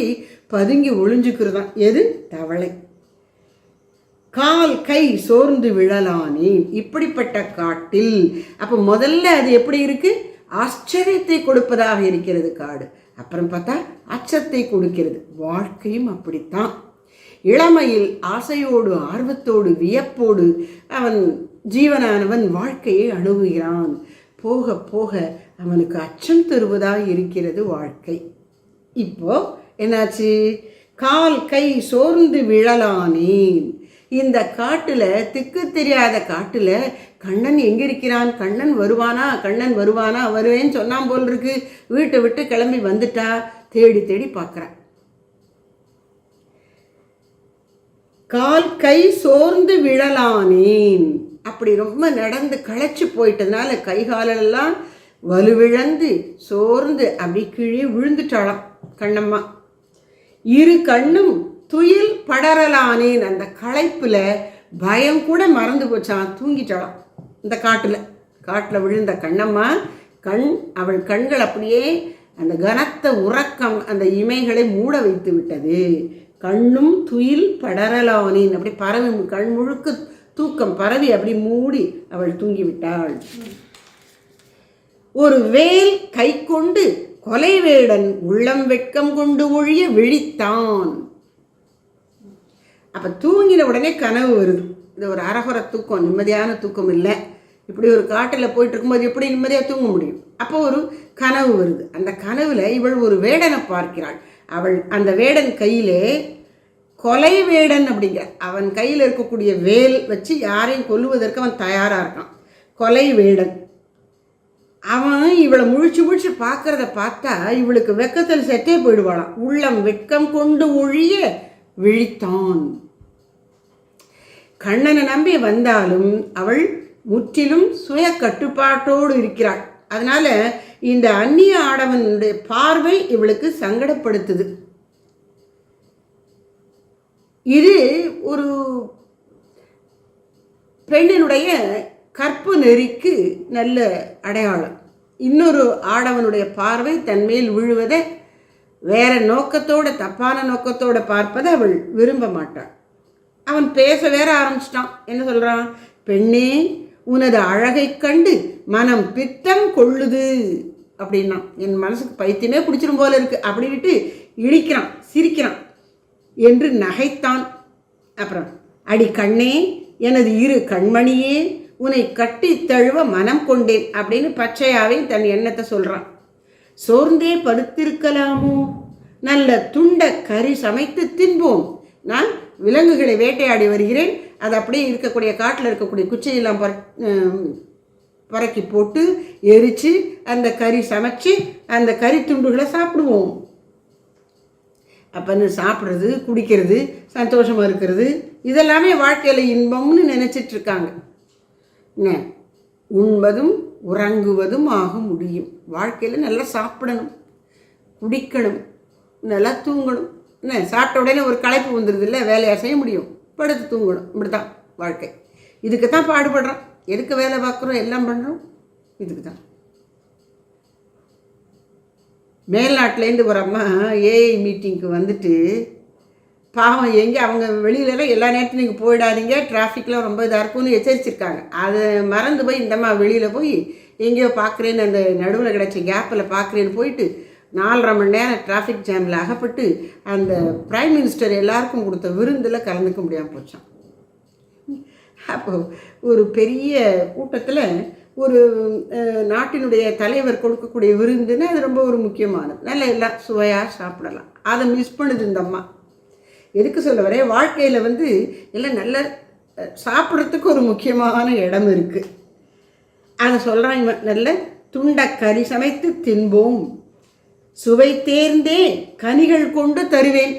பதுங்கி ஒளிஞ்சுக்கிறதான். எது? தவளை. கால் கை சோர்ந்து விழலானேன். இப்படிப்பட்ட காட்டில் அப்போ முதல்ல அது எப்படி இருக்கு? ஆச்சரியத்தை கொடுப்பதாக இருக்கிறது காடு. அப்புறம் பார்த்தா அச்சத்தை கொடுக்கிறது. வாழ்க்கையும் அப்படித்தான். இளமையில் ஆசையோடு ஆர்வத்தோடு வியப்போடு அவன் ஜீவனானவன் வாழ்க்கையை அணுகுகிறான். போக போக அவனுக்கு அச்சம் தருவதாக இருக்கிறது வாழ்க்கை. இப்போ என்னாச்சு? கால் கை சோர்ந்து விழலானேன். இந்த காட்டுல, திக்கு தெரியாத காட்டுல கண்ணன் எங்க இருக்கிறான்? கண்ணன் வருவானா வருவேன்னு சொன்னான் போல் இருக்கு. வீட்டை விட்டு கிளம்பி வந்துட்டா. தேடி தேடி பார்க்குறான். கால் கை சோர்ந்து விழலானேன். அப்படி ரொம்ப நடந்து களைச்சு போயிட்டதுனால கை காலெல்லாம் வலுவிழந்து சோர்ந்து அப்படி கீழே விழுந்துட்டாளாம் கண்ணம்மா. இரு கண்ணும் துயில் படரலானேன். அந்த களைப்புல பயம் கூட மறந்து போச்சான், தூங்கிட்டாளாம். இந்த காட்டில் விழுந்த கண்ணம்மா அவள் கண்கள் அப்படியே அந்த கனத்த உறக்கம் அந்த இமைகளை மூட வைத்து விட்டது. கண்ணும் துயில் படரலானேன். அப்படி பரவி கண் முழுக்க தூக்கம் பரவி அப்படி மூடி அவள் தூங்கிவிட்டாள். ஒரு வேல் கை கொண்டு கொலை வேடன் உள்ளம் வெட்கம் கொண்டு ஒழிய விழித்தான். அப்ப தூங்கின உடனே கனவு வருது. இது ஒரு அரகுற தூக்கம், நிம்மதியான தூக்கம் இல்லை. இப்படி ஒரு காட்டில் போயிட்டு இருக்கும்போது எப்படி நிம்மதியாக தூங்க முடியும்? அப்போ ஒரு கனவு வருது. அந்த கனவுல இவள் ஒரு வேடனை பார்க்கிறாள். அந்த வேடன் கையிலே கொலை வேடன் அப்படிங்கிற அவன் கையில் இருக்கக்கூடிய வேல் வச்சு யாரையும் கொல்லுவதற்கு அவன் தயாராக இருக்கான். கொலை வேடன். அவன் இவளை முழிச்சு பார்க்கறத பார்த்தா இவளுக்கு வெக்கத்தில் செட்டே போயிடுவாளாம். உள்ளம் வெட்கம் கொண்டு ஒழிய விழித்தான். கண்ணனை நம்பி வந்தாலும் அவள் முற்றிலும் சுய கட்டுப்பாட்டோடு இருக்கிறாள். அதனால இந்த அந்நிய ஆடவனுடைய பார்வை இவளுக்கு சங்கடப்படுத்துது. இது ஒரு பெண்ணினுடைய கற்பு நெறிக்கு நல்ல அடையாளம். இன்னொரு ஆடவனுடைய பார்வை தன்மேல் விழுவதை வேற நோக்கத்தோட, தப்பான நோக்கத்தோட பார்ப்பதை அவள் விரும்ப மாட்டாள். அவன் பேச வேற ஆரம்பிச்சிட்டான். என்ன சொல்றான்? பெண்ணே, உனது அழகை கண்டு மனம் பித்தம் கொள்ளுது அப்படின்னா. என் மனசுக்கு பைத்தியமே பிடிச்சிரும் போல இருக்கு அப்படின்ட்டு இழிக்கிறான், சிரிக்கிறான் என்று நகைத்தான். அப்புறம், அடி கண்ணே, எனது இரு கண்மணியே, உன்னை கட்டி தழுவ மனம் கொண்டேன் அப்படின்னு பச்சையாவே தன் எண்ணத்தை சொல்றான். சோர்ந்தே படுத்திருக்கலாமோ, நல்ல துண்ட கறி சமைத்து தின்போம். நான் விலங்குகளை வேட்டையாடி வருகிறேன், அது அப்படியே இருக்கக்கூடிய காட்டில் இருக்கக்கூடிய குச்சையெல்லாம் பறக்கி போட்டு எரித்து அந்த கறி சமைச்சு அந்த கறி துண்டுகளை சாப்பிடுவோம். அப்போன்னு சாப்பிட்றது, குடிக்கிறது, சந்தோஷமாக இருக்கிறது, இதெல்லாமே வாழ்க்கையில் இன்பம்னு நினச்சிட்ருக்காங்க. என்ன, உண்பதும் உறங்குவதும் ஆக முடியும். வாழ்க்கையில் நல்லா சாப்பிடணும், குடிக்கணும், நல்லா தூங்கணும். என்ன, சாப்பிட்ட உடனே ஒரு களைப்பு வந்துடுது இல்லை, வேலையாக செய்ய முடியும், படுத்து தூங்கணும். இப்படி தான் வாழ்க்கை. இதுக்கு தான் பாடுபடுறோம். எதுக்கு வேலை பார்க்குறோம், எல்லாம் பண்ணுறோம், இதுக்கு தான். மேல்நாட்டிலேருந்து ஒரு அம்மா ஏஐ மீட்டிங்க்கு வந்துட்டு, பாவம் எங்கே அவங்க வெளியிலலாம் எல்லா நேரத்தையும் நீங்கள் போயிடாதீங்க, டிராஃபிக்லாம் ரொம்ப இதாக இருக்கும்னு எச்சரிச்சிருக்காங்க. அதை மறந்து போய் இந்தம்மா வெளியில் போய் எங்கேயோ பார்க்குறேன்னு, அந்த நடுவில் கிடச்ச கேப்பில் பார்க்குறேன்னு போயிட்டு 4.5 மணி நேரம் டிராஃபிக் ஜாமில் அகப்பட்டு அந்த பிரைம் மினிஸ்டர் எல்லாருக்கும் கொடுத்த விருந்தில் கலந்துக்க முடியாமல் போச்சான். அப்போது ஒரு பெரிய கூட்டத்தில் ஒரு நாட்டினுடைய தலைவர் கொடுக்கக்கூடிய விருந்துன்னு அது ரொம்ப ஒரு முக்கியமானது. நல்ல எல்லாம் சுவையாக சாப்பிடலாம். அதை மிஸ் பண்ணுது இந்த அம்மா. எதுக்கு சொல்ல வரேன், வாழ்க்கையில் எல்லாம் நல்ல சாப்பிட்றதுக்கு ஒரு முக்கியமான இடம் இருக்குது. அதை சொல்கிறான் இவன். நல்ல துண்ட கறி சமைத்து தின்போம், சுவை தேர்ந்தே கனிகள் கொண்டு தருவேன்.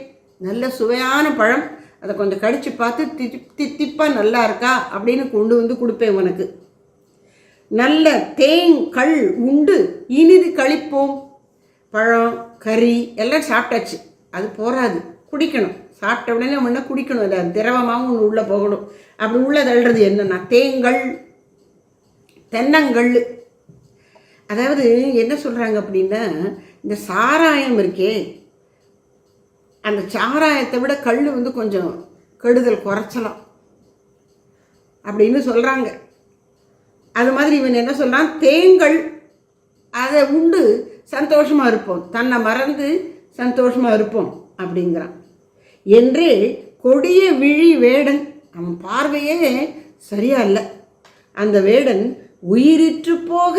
நல்ல சுவையான பழம், அதை கொஞ்சம் கடிச்சு பார்த்து தித்திப்பாக நல்லா இருக்கா அப்படின்னு கொண்டு வந்து கொடுப்பேன் உனக்கு. நல்ல தேங்கள் உண்டு இனிது கழிப்போம். பழம், கறி எல்லாம் சாப்பிட்டாச்சு, அது போராது, குடிக்கணும். சாப்பிட்ட உடனே முன்ன குடிக்கணும், அதை திரவமாகவும் ஒன்று உள்ளே போகணும். அப்படி உள்ளே தள்ளுறது என்னன்னா தேங்கள், தென்னங்கள். அதாவது என்ன சொல்கிறாங்க அப்படின்னா, இந்த சாராயம் இருக்கே, அந்த சாராயத்தை விட கல் கொஞ்சம் கெடுதல் குறைச்சலாம் அப்படின்னு சொல்கிறாங்க. அது மாதிரி இவன் என்ன சொல்கிறான், தேங்கள் அதை உண்டு சந்தோஷமாக இருப்போம், தன்னை மறந்து சந்தோஷமாக இருப்போம் அப்படிங்கிறான். என்றே கொடிய விழி வேடன், அவன் பார்வையே சரியா இல்லை. அந்த வேடன் உயிரிற்று போக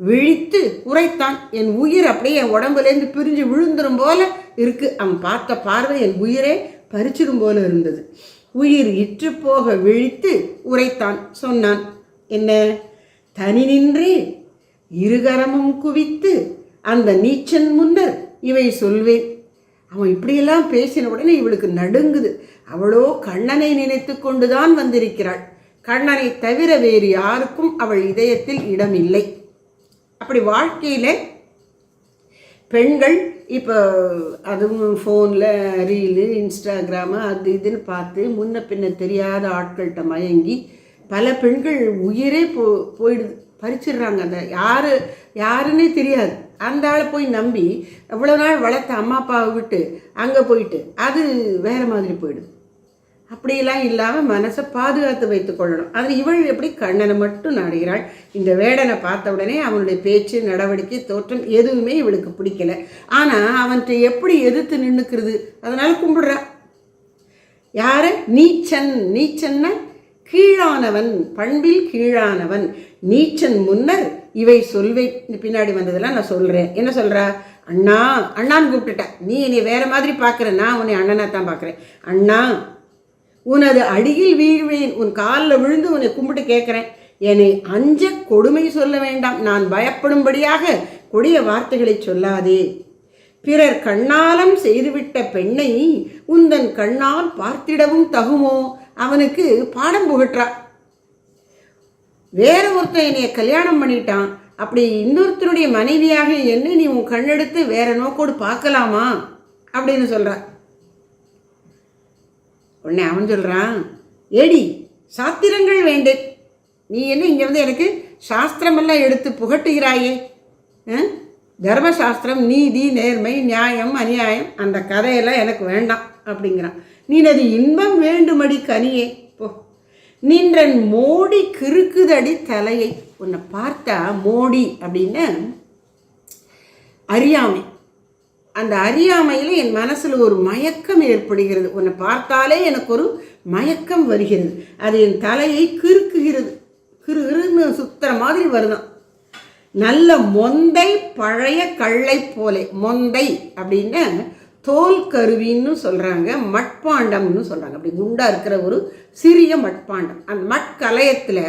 விழித்து உரைத்தான். என் உயிர் அப்படியே என் உடம்புலேருந்து பிரிஞ்சு விழுந்துரும் போல இருக்கு. அவன் பார்த்த பார்வை என் உயிரே பறிச்சிடும் போல இருந்தது. உயிர் இற்று போக விழித்து உரைத்தான். சொன்னான், என்ன, தனி நின்றே இருகரமும் குவித்து அந்த நீச்சன் முன்னர் இவை சொல்வேன். அவன் இப்படியெல்லாம் பேசின உடனே இவளுக்கு நடுங்குது. அவளோ கண்ணனை நினைத்து கொண்டுதான் வந்திருக்கிறாள். கண்ணனை தவிர வேறு யாருக்கும் அவள் இதயத்தில் இடம் இல்லை. அப்படி வாழ்க்கையில் பெண்கள் இப்போ அதுவும் ஃபோனில் ரீலு, இன்ஸ்டாகிராமு, அது இதுன்னு பார்த்து முன்ன பின்ன தெரியாத ஆட்கள்கிட்ட மயங்கி பல பெண்கள் உயிரே போயிடுது, பறிச்சிடுறாங்க. அந்த யாருன்னே தெரியாது அந்த ஆளை போய் நம்பி எவ்வளோ நாள் வளர்த்த அம்மா அப்பாவை விட்டு அங்கே போயிட்டு அது வேறு மாதிரி போயிடுது. அப்படியெல்லாம் இல்லாமல் மனசை பாதுகாத்து வைத்து கொள்ளணும். அது இவள் எப்படி கண்ணனை மட்டும் நாடுகிறாள். இந்த வேடனை பார்த்த உடனே அவனுடைய பேச்சு, நடவடிக்கை, தோற்றம் எதுவுமே இவளுக்கு பிடிக்கல. ஆனால் அவன்கிட்ட எப்படி எதிர்த்து நின்றுக்கிறது, அதனால் கும்பிடுறா. யார்? நீச்சன். நீச்சன்னா கீழானவன், பண்பில் கீழானவன். நீச்சன் முன்னர் இவை சொல்வேன். இந்த பின்னாடி வந்ததெல்லாம் நான் சொல்கிறேன். என்ன சொல்கிறா? அண்ணா, அண்ணான்னு கூப்பிட்டுட்டேன். நீ என்னை வேறு மாதிரி பார்க்குற, நான் உன்னை அண்ணனாக தான் பார்க்குறேன். அண்ணா, உனது அடியில் வீழ்வேன், உன் காலில் விழுந்து உன்னை கும்பிட்டு கேட்குறேன். என்னை அஞ்ச கொடுமை சொல்ல வேண்டாம், நான் பயப்படும்படியாக கொடிய வார்த்தைகளை சொல்லாதே. பிறர் கண்ணாலம் செய்துவிட்ட பெண்ணை உந்தன் கண்ணால் பார்த்திடவும் தகுமோ? அவனுக்கு பாடம் புகட்டுறா. வேற ஒருத்தன் என்னைய கல்யாணம் பண்ணிட்டான், அப்படி இன்னொருத்தனுடைய மனைவியாக என்ன நீ உன் கண்ணெடுத்து வேற நோக்கோடு பார்க்கலாமா அப்படின்னு சொல்ற. உடனே அவன் சொல்றான், ஏடி சாத்திரங்கள் வேண்டு, நீ என்ன இங்கே வந்து எனக்கு சாஸ்திரமெல்லாம் எடுத்து புகட்டுகிறாயே, தர்மசாஸ்திரம், நீதி, நேர்மை, நியாயம், அநியாயம், அந்த கதையெல்லாம் எனக்கு வேண்டாம் அப்படிங்கிறான். நீ அது இன்பம் வேண்டுமடி கனியே போ, நின்றன் மோடி கிறுக்குதடி தலையை. உன்னை பார்த்தா மோடி அப்படின்னு அறியாமை, அந்த அறியாமையில் என் மனசில் ஒரு மயக்கம் ஏற்படுகிறது. உன்னை பார்த்தாலே எனக்கு ஒரு மயக்கம் வருகிறது, அது என் தலையை கிறுக்குகிறது, கிறுன்னு சுத்துற மாதிரி வருதான். நல்ல மொந்தை பழைய கள்ளை போலே. மொந்தை அப்படின்னா தோல் கருவின்னு சொல்கிறாங்க, மட்பாண்டம்னு சொல்கிறாங்க. அப்படி குண்டாக இருக்கிற ஒரு சிறிய மட்பாண்டம். அந்த மட்கலயத்தில்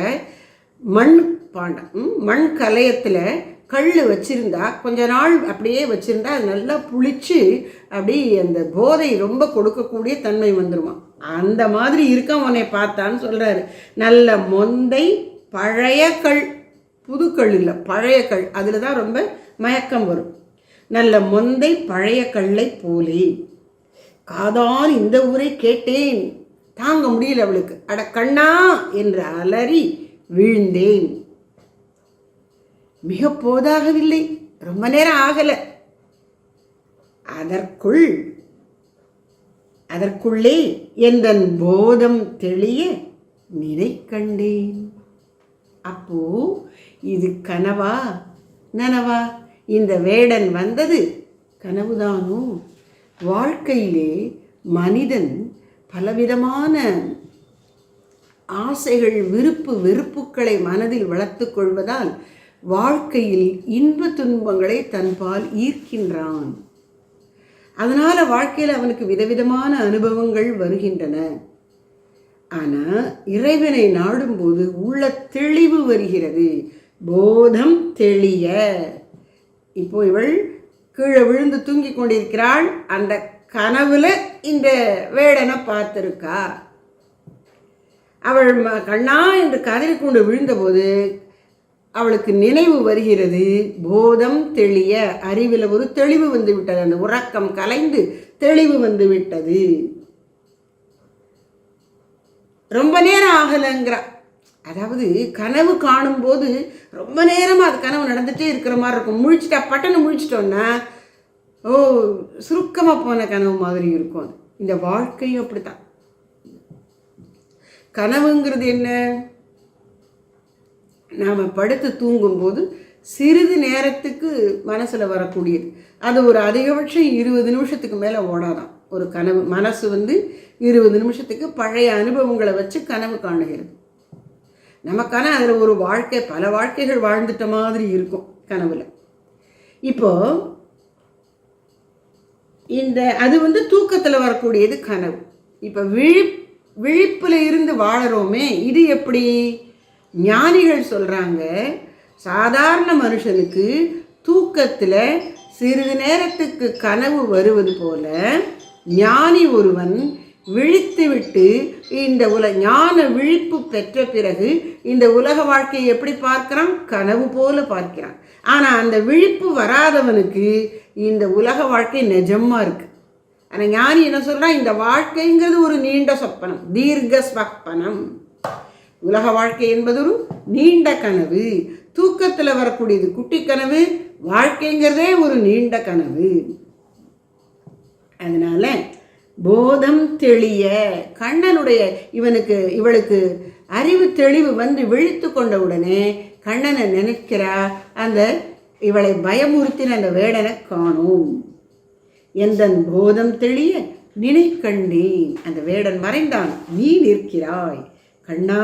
மண் பாண்டம், மண் கலயத்தில் கல் வச்சுருந்தா கொஞ்ச நாள் அப்படியே வச்சுருந்தா அது நல்லா புளிச்சு அப்படி அந்த போதை ரொம்ப கொடுக்கக்கூடிய தன்மை வந்துடுமா. அந்த மாதிரி இருக்க உன்னை பார்த்தான்னு சொல்கிறாரு. நல்ல மொந்தை பழைய கல், புதுக்கல் இல்லை பழைய கல், அதில் தான் ரொம்ப மயக்கம் வரும். நல்ல மொந்தை பழைய கல்லை போலே காதால் இந்த ஊரை கேட்டேன், தாங்க முடியல அவளுக்கு. அட கண்ணா என்று அலறி வீழ்ந்தேன். மிக போதாகவில்லை, ரொம்ப நேரம் ஆகல, அதற்குள்ளே எந்தன் போதம் தெளிய நினை கண்டேன். அப்போ இது கனவா நனவா? இந்த வேடன் வந்தது கனவுதானோ? வாழ்க்கையிலே மனிதன் பலவிதமான ஆசைகள், வெறுப்புக்களை மனதில் வளர்த்து கொள்வதால் வாழ்க்கையில் இன்ப துன்பங்களை தன்பால் ஈர்க்கின்றான். அதனால் வாழ்க்கையில் அவனுக்கு விதவிதமான அனுபவங்கள் வருகின்றன. ஆனால் இறைவனை நாடும்போது உள்ள தெளிவு வருகிறது, போதம் தெளிய. இப்போ இவள் கீழே விழுந்து தூங்கி கொண்டிருக்கிறாள். அந்த கனவுல இந்த வேடனை பார்த்திருக்கா. அவள் கண்ணா என்று கதறிக்கொண்டு விழுந்தபோது அவளுக்கு நினைவு வருகிறது, போதம் தெளிய. அறிவில் ஒரு தெளிவு வந்து விட்டது, அந்த உறக்கம் கலைந்து தெளிவு வந்து விட்டது. ரொம்ப நேரம் ஆகலைங்கிறா. அதாவது கனவு காணும்போது ரொம்ப நேரமாக அது கனவு நடந்துகிட்டே இருக்கிற மாதிரி இருக்கும். முழிச்சிட்டா பட்டன்னு முழிச்சிட்டோன்னா சுருக்கமாக போன கனவு மாதிரி இருக்கும். அது இந்த வாழ்க்கையும் அப்படித்தான். கனவுங்கிறது என்ன? நாம் படுத்து தூங்கும்போது சிறிது நேரத்துக்கு மனசில் வரக்கூடியது. அது ஒரு அதிகபட்சம் 20 நிமிஷத்துக்கு மேலே ஓடாதான் ஒரு கனவு. மனசு 20 நிமிஷத்துக்கு பழைய அனுபவங்களை வச்சு கனவு காணுகிறது. நமக்கான அதில் ஒரு வாழ்க்கை, பல வாழ்க்கைகள் வாழ்ந்துட்ட மாதிரி இருக்கும் கனவுல. இப்போ அது தூக்கத்தில் வரக்கூடியது கனவு. இப்போ விழிப்பில் இருந்து வாழறோமே, இது எப்படி? ஞானிகள் சொல்கிறாங்க, சாதாரண மனுஷனுக்கு தூக்கத்தில் சிறிது நேரத்துக்கு கனவு வருவது போல ஞானி ஒருவன் விழித்துவிட்டு இந்த ஞான விழிப்பு பெற்ற பிறகு இந்த உலக வாழ்க்கையை எப்படி பார்க்கிறான்? கனவு போல பார்க்கிறான். ஆனால் அந்த விழிப்பு வராதவனுக்கு இந்த உலக வாழ்க்கை நிஜமாக இருக்கு. ஆனால் ஞானி என்ன சொல்கிறான்? இந்த வாழ்க்கைங்கிறது ஒரு நீண்ட சொப்பனம், தீர்க்க ஸ்வப்பனம். உலக வாழ்க்கை என்பது ஒரு நீண்ட கனவு. தூக்கத்தில் வரக்கூடியது குட்டி கனவு, வாழ்க்கைங்கிறதே ஒரு நீண்ட கனவு. அதனால போதம் தெளிய, கண்ணனுடைய இவளுக்கு அறிவு தெளிவு வந்து விழித்து கொண்ட உடனே கண்ணனை நினைக்கிறா. அந்த இவளை பயமுறுத்தின அந்த வேடனை காணோம். எந்தன் போதம் தெளிய நினை கண்டேன். அந்த வேடன் மறைந்தான், நீ நிற்கிறாய். கண்ணா,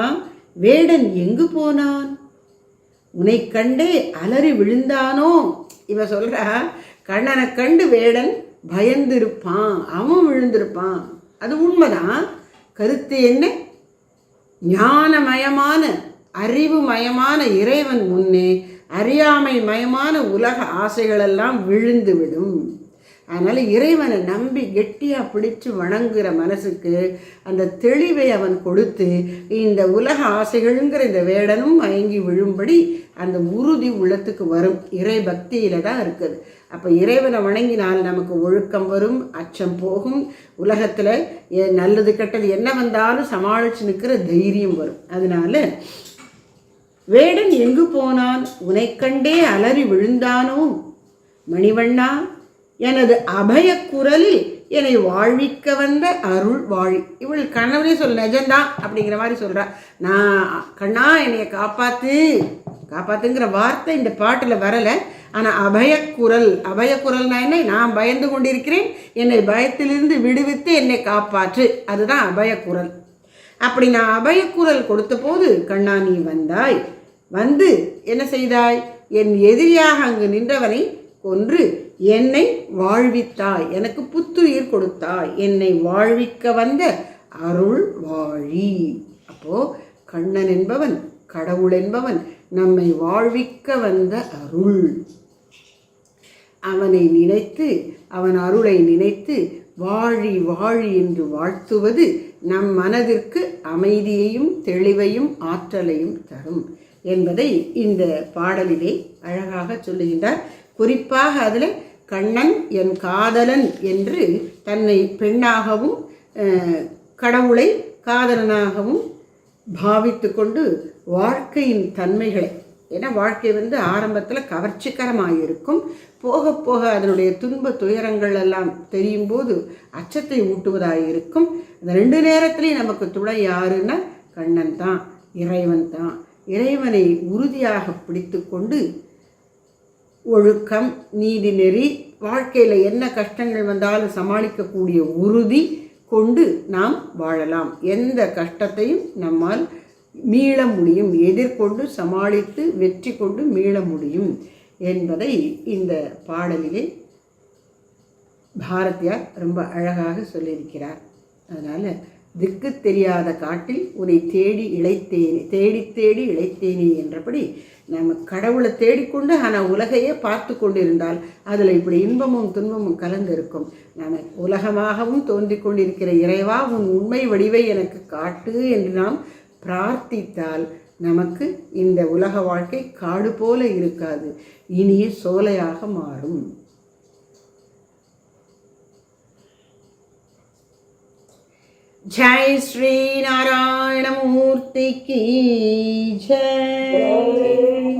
வேடன் எங்கு போனான்? உன்னை கண்டே அலறி விழுந்தானோ? இவ சொல்றா, கண்ணனை கண்டு வேடன் பயந்திருப்பான், அவன் விழுந்திருப்பான். அது உண்மைதான். கருத்து என்ன? ஞானமயமான அறிவுமயமான இறைவன் முன்னே அறியாமை மயமான உலக ஆசைகளெல்லாம் விழுந்துவிடும். அதனால் இறைவனை நம்பி கெட்டியாக பிடிச்சு வணங்குகிற மனசுக்கு அந்த தெளிவை அவன் கொடுத்து இந்த உலக ஆசைகள்ங்கிற இந்த வேடனும் மயங்கி விழும்படி அந்த உறுதி உள்ளத்துக்கு வரும். இறை பக்தியில் தான் இருக்குது. அப்போ இறைவனை வணங்கினால் நமக்கு ஒழுக்கம் வரும், அச்சம் போகும், உலகத்தில் நல்லது கெட்டது என்ன வந்தாலும் சமாளித்து நிற்கிற தைரியம் வரும். அதனால வேடன் எங்கு போனான், உனை கண்டே அலறி விழுந்தானோ மணிவண்ணா, எனது அபய குரலில் என்னை வாழ்விக்க வந்த அருள் வாழி. இவள் கணவனே சொல்ல நிஜந்தான் அப்படிங்கிற மாதிரி சொல்கிறா. நான் கண்ணா என்னைய காப்பாத்துங்கிற வார்த்தை இந்த பாட்டில் வரலை. ஆனால் அபயக்குரல்னா என்ன, நான் பயந்து கொண்டிருக்கிறேன், என்னை பயத்திலிருந்து விடுவித்து என்னை காப்பாற்று, அதுதான் அபயக்குரல். அப்படி நான் அபயக்குரல் கொடுத்த போது கண்ணா நீ வந்தாய், வந்து என்ன செய்தாய், என் எதிரியாக அங்கு நின்றவனை கொன்று என்னை வாழ்வித்தாய், எனக்கு புத்துயிர் கொடுத்தாய், என்னை வாழ்விக்க வந்த அருள் வாழி. அப்போ கண்ணன் என்பவன், கடவுள் என்பவன் நம்மை வாழ்விக்க வந்த அருள். அவனை நினைத்து, அவன் அருளை நினைத்து வாழி வாழி என்று வாழ்த்துவது நம் மனதிற்கு அமைதியையும் தெளிவையும் ஆற்றலையும் தரும் என்பதை இந்த பாடலிலே அழகாக சொல்லுகின்றார். குறிப்பாக அதில் கண்ணன் என் காதலன் என்று தன்னை பெண்ணாகவும் கடவுளை காதலனாகவும் பாவித்து கொண்டு வாழ்க்கையின் தன்மைகளை, ஏன்னா வாழ்க்கை ஆரம்பத்தில் கவர்ச்சிகரமாக இருக்கும், போக போக அதனுடைய துன்ப துயரங்கள் எல்லாம் தெரியும் போது அச்சத்தை ஊட்டுவதாக இருக்கும். அந்த ரெண்டு நேரத்துலையும் நமக்கு துணை யாருன்னா கண்ணன் தான், இறைவன் தான். இறைவனை உறுதியாக பிடித்து கொண்டு ஒழுக்கம், நீதி நெறி, வாழ்க்கையில் என்ன கஷ்டங்கள் வந்தாலும் சமாளிக்கக்கூடிய உறுதி கொண்டு நாம் வாழலாம். எந்த கஷ்டத்தையும் நம்மால் மீள முடியும், எதிர்கொண்டு சமாளித்து வெற்றி கொண்டு மீள முடியும் என்பதை இந்த பாடலிலே பாரதியார் ரொம்ப அழகாக சொல்லியிருக்கிறார். அதனால் திக்கு தெரியாத காட்டில் உன்னை தேடி இழைத்தேனே என்றபடி நம்ம கடவுளை தேடிக்கொண்டு ஆனால் உலகையே பார்த்து கொண்டு இருந்தால் அதில் இப்படி இன்பமும் துன்பமும் கலந்து இருக்கும். நாம் உலகமாகவும் தோன்றிக் கொண்டிருக்கிற இறைவா உன் உண்மை வடிவை எனக்கு காட்டு என்று நாம் பிரார்த்தித்தால் நமக்கு இந்த உலக வாழ்க்கை காடு போல இருக்காது, இனிய சோலையாக மாறும். जय श्री नारायण मूर्ति की जय।